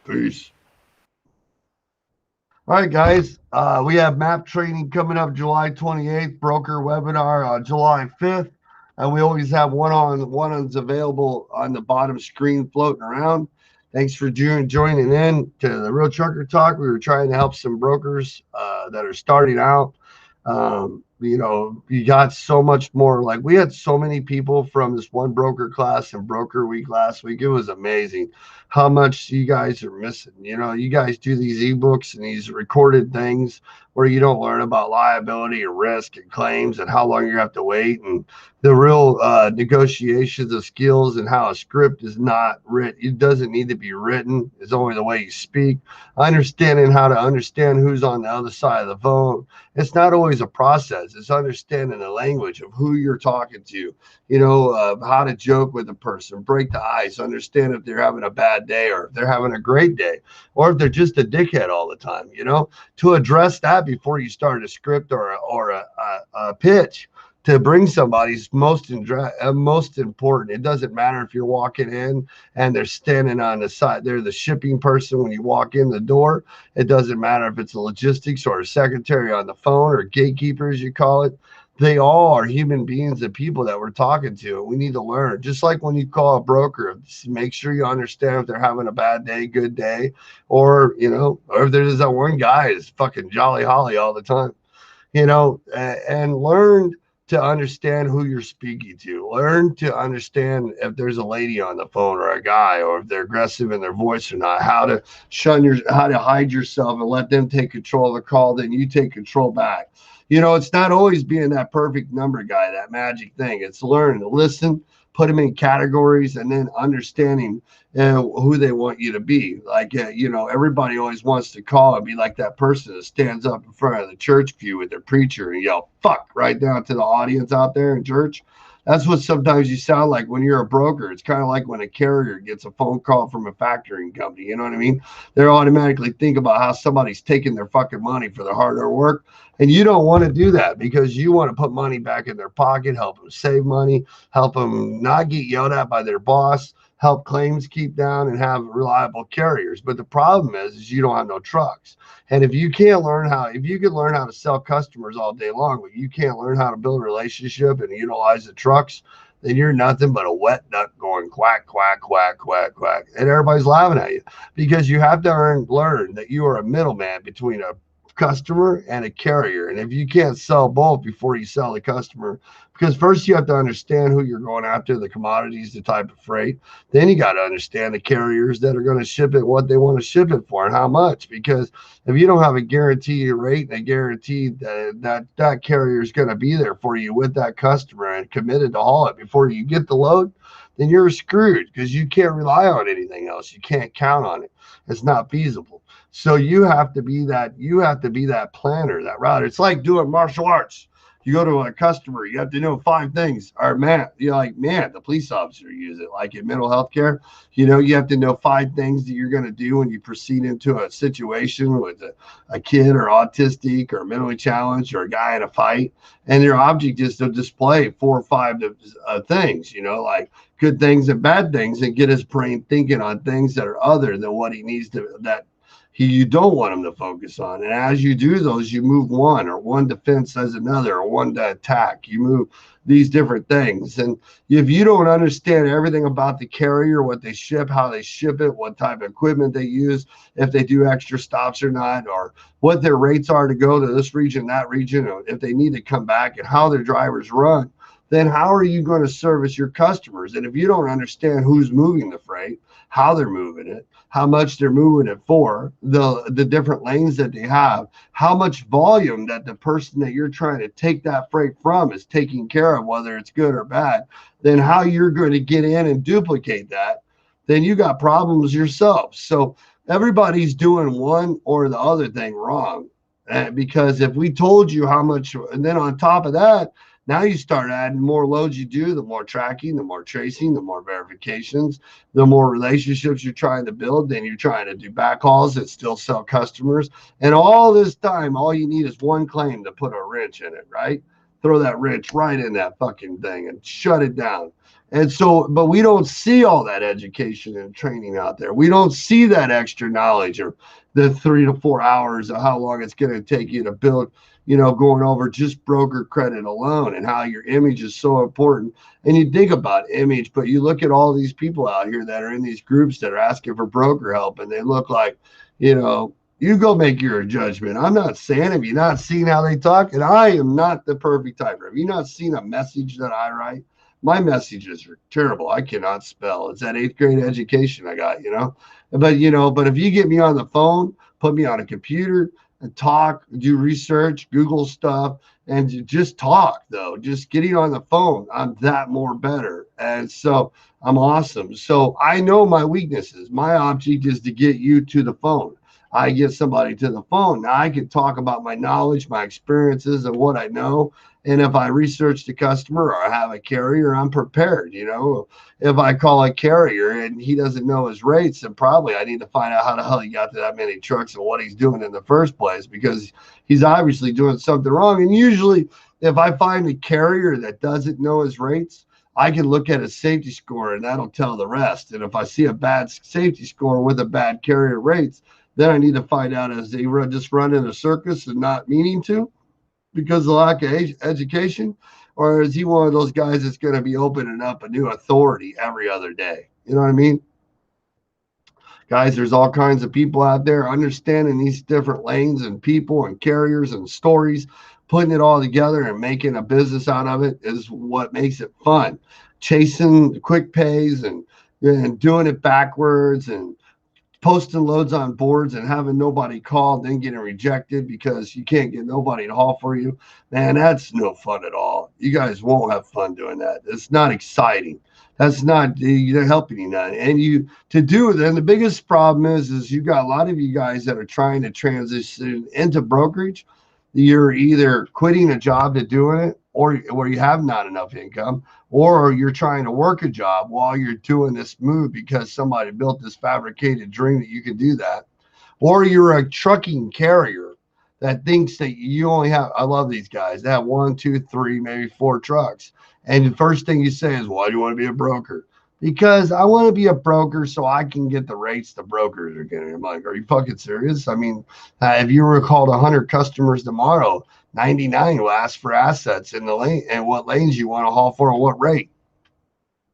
Peace. All right, guys. We have map training coming up July 28th, broker webinar on July 5th. And we always have one-on-ones available on the bottom screen floating around. Thanks for joining in to the Real Trucker Talk. We were trying to help some brokers that are starting out. You got so much more. Like we had so many people from this one broker class and broker week last week. It was amazing how much you guys are missing. You guys do these ebooks and these recorded things where you don't learn about liability or risk and claims and how long you have to wait and the real negotiations of skills and how a script is not written. It doesn't need to be written. It's only the way you speak. Understanding how to understand who's on the other side of the phone. It's not always a process. It's understanding the language of who you're talking to, how to joke with a person, break the ice, understand if they're having a bad day or if they're having a great day, or if they're just a dickhead all the time, to address that before you start a script or a pitch. To bring somebody's most important. It doesn't matter if you're walking in and they're standing on the side. They're the shipping person when you walk in the door. It doesn't matter if it's a logistics or a secretary on the phone or gatekeeper, as you call it. They all are human beings and people that we're talking to. We need to learn. Just like when you call a broker, make sure you understand if they're having a bad day, good day, or if there's that one guy is fucking jolly holly all the time, and learn to understand who you're speaking to. Learn to understand if there's a lady on the phone or a guy, or if they're aggressive in their voice or not, how to hide yourself and let them take control of the call, then you take control back. It's not always being that perfect number guy, that magic thing. It's learning to listen, put them in categories, and then understanding who they want you to be. Like, everybody always wants to call and be like that person that stands up in front of the church pew with their preacher and yell, fuck, right down to the audience out there in church. That's what sometimes you sound like when you're a broker. It's kind of like when a carrier gets a phone call from a factoring company. You know what I mean? They automatically think about how somebody's taking their fucking money for their hard-earned work. And you don't want to do that because you want to put money back in their pocket, help them save money, help them not get yelled at by their boss, help claims keep down, and have reliable carriers. But the problem is you don't have no trucks. And if you can learn how to sell customers all day long, but you can't learn how to build a relationship and utilize the trucks, then you're nothing but a wet duck going quack, quack, quack, quack, quack. And everybody's laughing at you because you have to learn that you are a middleman between a customer and a carrier. And if you can't sell both before you sell the customer, because first you have to understand who you're going after, the commodities, the type of freight. Then you got to understand the carriers that are going to ship it, what they want to ship it for and how much. Because if you don't have a guaranteed rate and a guarantee that carrier is going to be there for you with that customer and committed to haul it before you get the load, then you're screwed because you can't rely on anything else. You can't count on it. It's not feasible. So you have to be that planner, that router. It's like doing martial arts. You go to a customer, you have to know 5 things. Or the police officer use it. Like in mental health care, you have to know 5 things that you're going to do when you proceed into a situation with a kid or autistic or mentally challenged or a guy in a fight. And your object is to display 4 or 5 things, like good things and bad things, and get his brain thinking on things that are other than what he needs to, that you don't want them to focus on. And as you do those, you move one, or one defense as another, or one to attack. You move these different things. And if you don't understand everything about the carrier, what they ship, how they ship it, what type of equipment they use, if they do extra stops or not, or what their rates are to go to this region, that region, or if they need to come back, and how their drivers run, then how are you going to service your customers? And if you don't understand who's moving the freight, how they're moving it, how much they're moving it for, the different lanes that they have, how much volume that the person that you're trying to take that freight from is taking care of, whether it's good or bad, then how you're going to get in and duplicate that, then you got problems yourself. So everybody's doing one or the other thing wrong. Because if we told you how much, and then on top of that, now you start adding more loads you do, the more tracking, the more tracing, the more verifications, the more relationships you're trying to build. Then you're trying to do backhauls that still sell customers. And all this time, all you need is one claim to put a wrench in it, right? Throw that wrench right in that fucking thing and shut it down. And so, but we don't see all that education and training out there. We don't see that extra knowledge, or the 3 to 4 hours of how long it's going to take you to build, going over just broker credit alone, and how your image is so important. And you think about image, but you look at all these people out here that are in these groups that are asking for broker help, and they look like, you go make your judgment. I'm not saying, have you not seen how they talk? And I am not the perfect typer. Have you not seen a message that I write? My messages are terrible. I cannot spell. It's that 8th grade education I got, but if you get me on the phone, put me on a computer, and talk, do research, Google stuff, and just talk, though. Just getting on the phone, I'm that more better. And so I'm awesome. So I know my weaknesses. My object is to get you to the phone. I get somebody to the phone. Now I can talk about my knowledge, my experiences, and what I know. And if I research the customer or I have a carrier, I'm prepared. If I call a carrier and he doesn't know his rates, then probably I need to find out how the hell he got to that many trucks and what he's doing in the first place, because he's obviously doing something wrong. And usually if I find a carrier that doesn't know his rates, I can look at his safety score and that'll tell the rest. And if I see a bad safety score with a bad carrier rates, then I need to find out, is he just running a circus and not meaning to because of lack of education? Or is he one of those guys that's going to be opening up a new authority every other day? You know what I mean? Guys, there's all kinds of people out there understanding these different lanes and people and carriers and stories. Putting it all together and making a business out of it is what makes it fun. Chasing quick pays and doing it backwards and posting loads on boards and having nobody call, then getting rejected because you can't get nobody to haul for you. Man, that's no fun at all. You guys won't have fun doing that. It's not exciting. That's not helping you none. And you to do it. And the biggest problem is you got a lot of you guys that are trying to transition into brokerage. You're either quitting a job to doing it, or you have not enough income, or you're trying to work a job while you're doing this move because somebody built this fabricated dream that you can do that, or you're a trucking carrier that thinks that you only have, I love these guys, they have 1, 2, 3, maybe 4 trucks. And the first thing you say is, why do you want to be a broker? Because I want to be a broker so I can get the rates the brokers are getting. I'm like, are you fucking serious? I mean, if you were called 100 customers tomorrow, 99 will ask for assets in the lane and what lanes you want to haul for and what rate.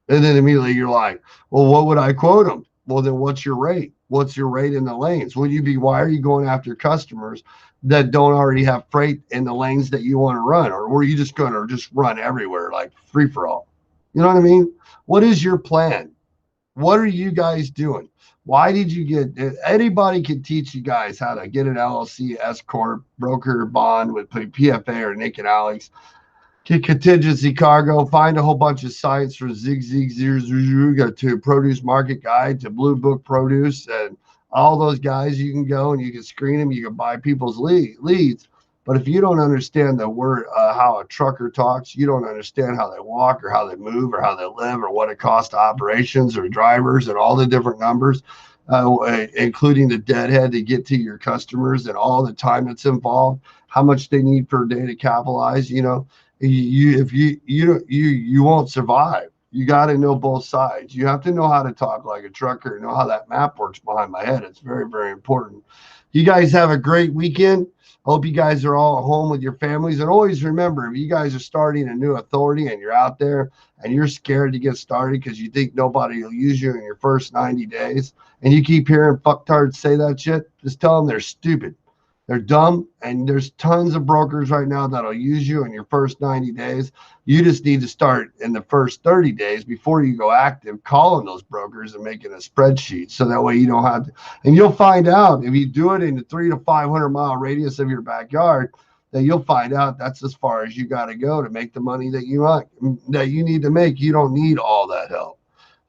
And then immediately you're like, well, what would I quote them? Well, then what's your rate? What's your rate in the lanes? Why are you going after customers that don't already have freight in the lanes that you want to run? Or were you just going to just run everywhere like free for all? You know what I mean? What is your plan? What are you guys doing? Why did you get, anybody can teach you guys how to get an LLC, S Corp, broker, bond with PFA or Nick and Alex, get contingency cargo, find a whole bunch of sites from Zig to Produce Market Guide to Blue Book Produce, and all those guys, you can go and you can screen them, you can buy people's leads. But if you don't understand the word, how a trucker talks, you don't understand how they walk or how they move or how they live or what it costs to operations or drivers and all the different numbers, including the deadhead to get to your customers and all the time that's involved, how much they need per day to capitalize, you won't survive. You got to know both sides. You have to know how to talk like a trucker, know how that map works behind my head. It's very, very important. You guys have a great weekend. Hope you guys are all at home with your families. And always remember, if you guys are starting a new authority and you're out there and you're scared to get started because you think nobody will use you in your first 90 days, and you keep hearing fucktards say that shit, just tell them they're stupid. They're dumb, and there's tons of brokers right now that'll use you in your first 90 days. You just need to start in the first 30 days before you go active, calling those brokers and making a spreadsheet. So that way you don't have to, and you'll find out if you do it in the 300 to 500-mile radius of your backyard, that you'll find out that's as far as you got to go to make the money that you want, that you need to make. You don't need all that help.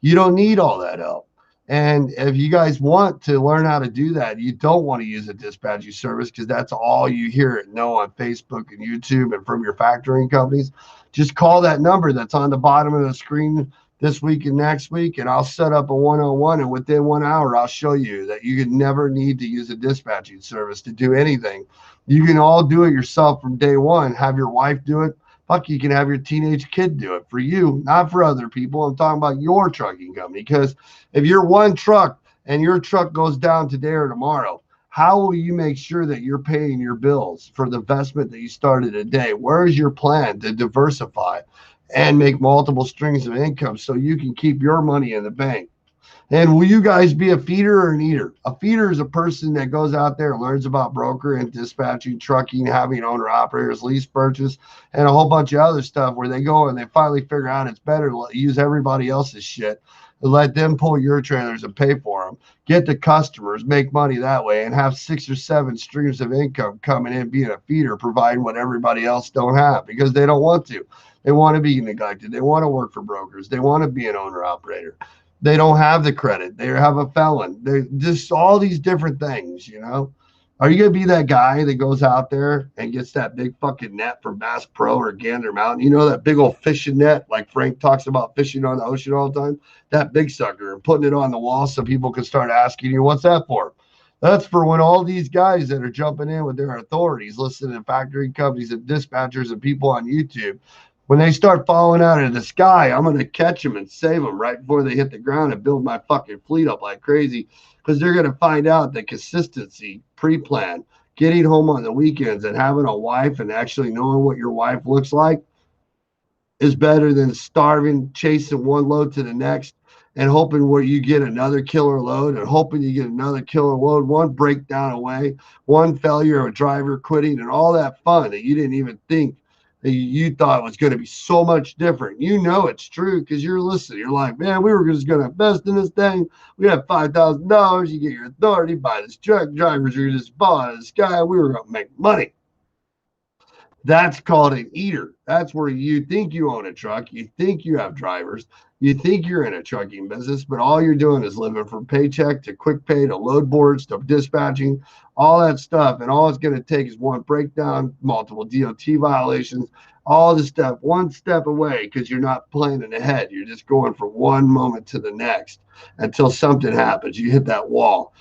You don't need all that help. And if you guys want to learn how to do that, you don't want to use a dispatching service because that's all you hear it know on Facebook and YouTube and from your factoring companies. Just call that number that's on the bottom of the screen this week and next week, and I'll set up a one-on-one. And within 1 hour, I'll show you that you could never need to use a dispatching service to do anything. You can all do it yourself from day one. Have your wife do it. Fuck, you can have your teenage kid do it for you, not for other people. I'm talking about your trucking company. Because if you're one truck and your truck goes down today or tomorrow, how will you make sure that you're paying your bills for the investment that you started today? Where is your plan to diversify and make multiple strings of income so you can keep your money in the bank? And will you guys be a feeder or an eater? A feeder is a person that goes out there and learns about broker and dispatching, trucking, having owner operators, lease purchase, and a whole bunch of other stuff where they go and they finally figure out it's better to use everybody else's shit and let them pull your trailers and pay for them, get the customers, make money that way, and have 6 or 7 streams of income coming in being a feeder, providing what everybody else don't have because they don't want to. They want to be neglected. They want to work for brokers. They want to be an owner operator. They don't have the credit. They have a felon. They're just all these different things, you know. Are you going to be that guy that goes out there and gets that big fucking net from Bass Pro or Gander Mountain? You know, that big old fishing net, like Frank talks about fishing on the ocean all the time? That big sucker, and putting it on the wall so people can start asking you, what's that for? That's for when all these guys that are jumping in with their authorities, listening to factory companies and dispatchers and people on YouTube, when they start falling out of the sky, I'm going to catch them and save them right before they hit the ground and build my fucking fleet up like crazy because they're going to find out that consistency, pre-plan, getting home on the weekends and having a wife and actually knowing what your wife looks like is better than starving, chasing one load to the next and hoping where you get another killer load and hoping you get another killer load, one breakdown away, one failure of a driver quitting and all that fun that you didn't even think you thought was going to be so much different. You know it's true because you're listening. You're like, man, we were just going to invest in this thing. We have $5,000. You get your authority, buy this truck. Drivers are just bought this guy. We were going to make money. That's called an eater. That's where you think you own a truck. You think you have drivers. You think you're in a trucking business, but all you're doing is living from paycheck to quick pay to load boards to dispatching, all that stuff. And all it's going to take is one breakdown, multiple DOT violations, all the stuff, one step away because you're not planning ahead. You're just going from one moment to the next until something happens. You hit that wall.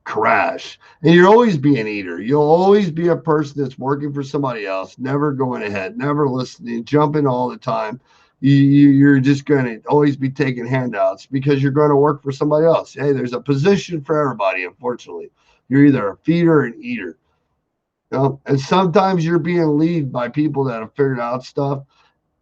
Crash. And you'll always be an eater. You'll always be a person that's working for somebody else, never going ahead, never listening, jumping all the time. You're just going to always be taking handouts because you're going to work for somebody else. Hey, there's a position for everybody, unfortunately. You're either a feeder or an eater. You know? And sometimes you're being led by people that have figured out stuff,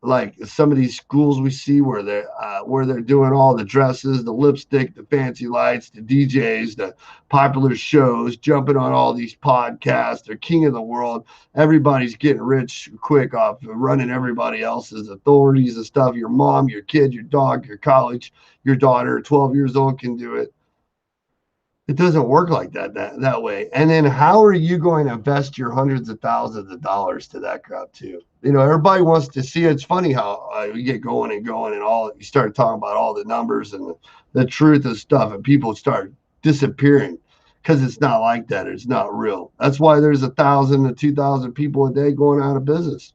like some of these schools we see where they're doing all the dresses, the lipstick, the fancy lights, the DJs, the popular shows, jumping on all these podcasts. They're king of the world. Everybody's getting rich quick off of running everybody else's authorities and stuff. Your mom, your kid, your dog, your college, your daughter, 12 years old can do it. It doesn't work like that way. And then how are you going to invest your hundreds of thousands of dollars to that crowd too? You know, everybody wants to see it. It's funny how we get going and all you start talking about all the numbers and the truth of stuff and people start disappearing because it's not like that. It's not real. That's why there's 1,000 to 2,000 people a day going out of business.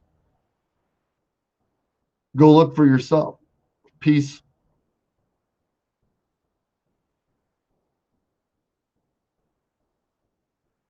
Go look for yourself. Peace.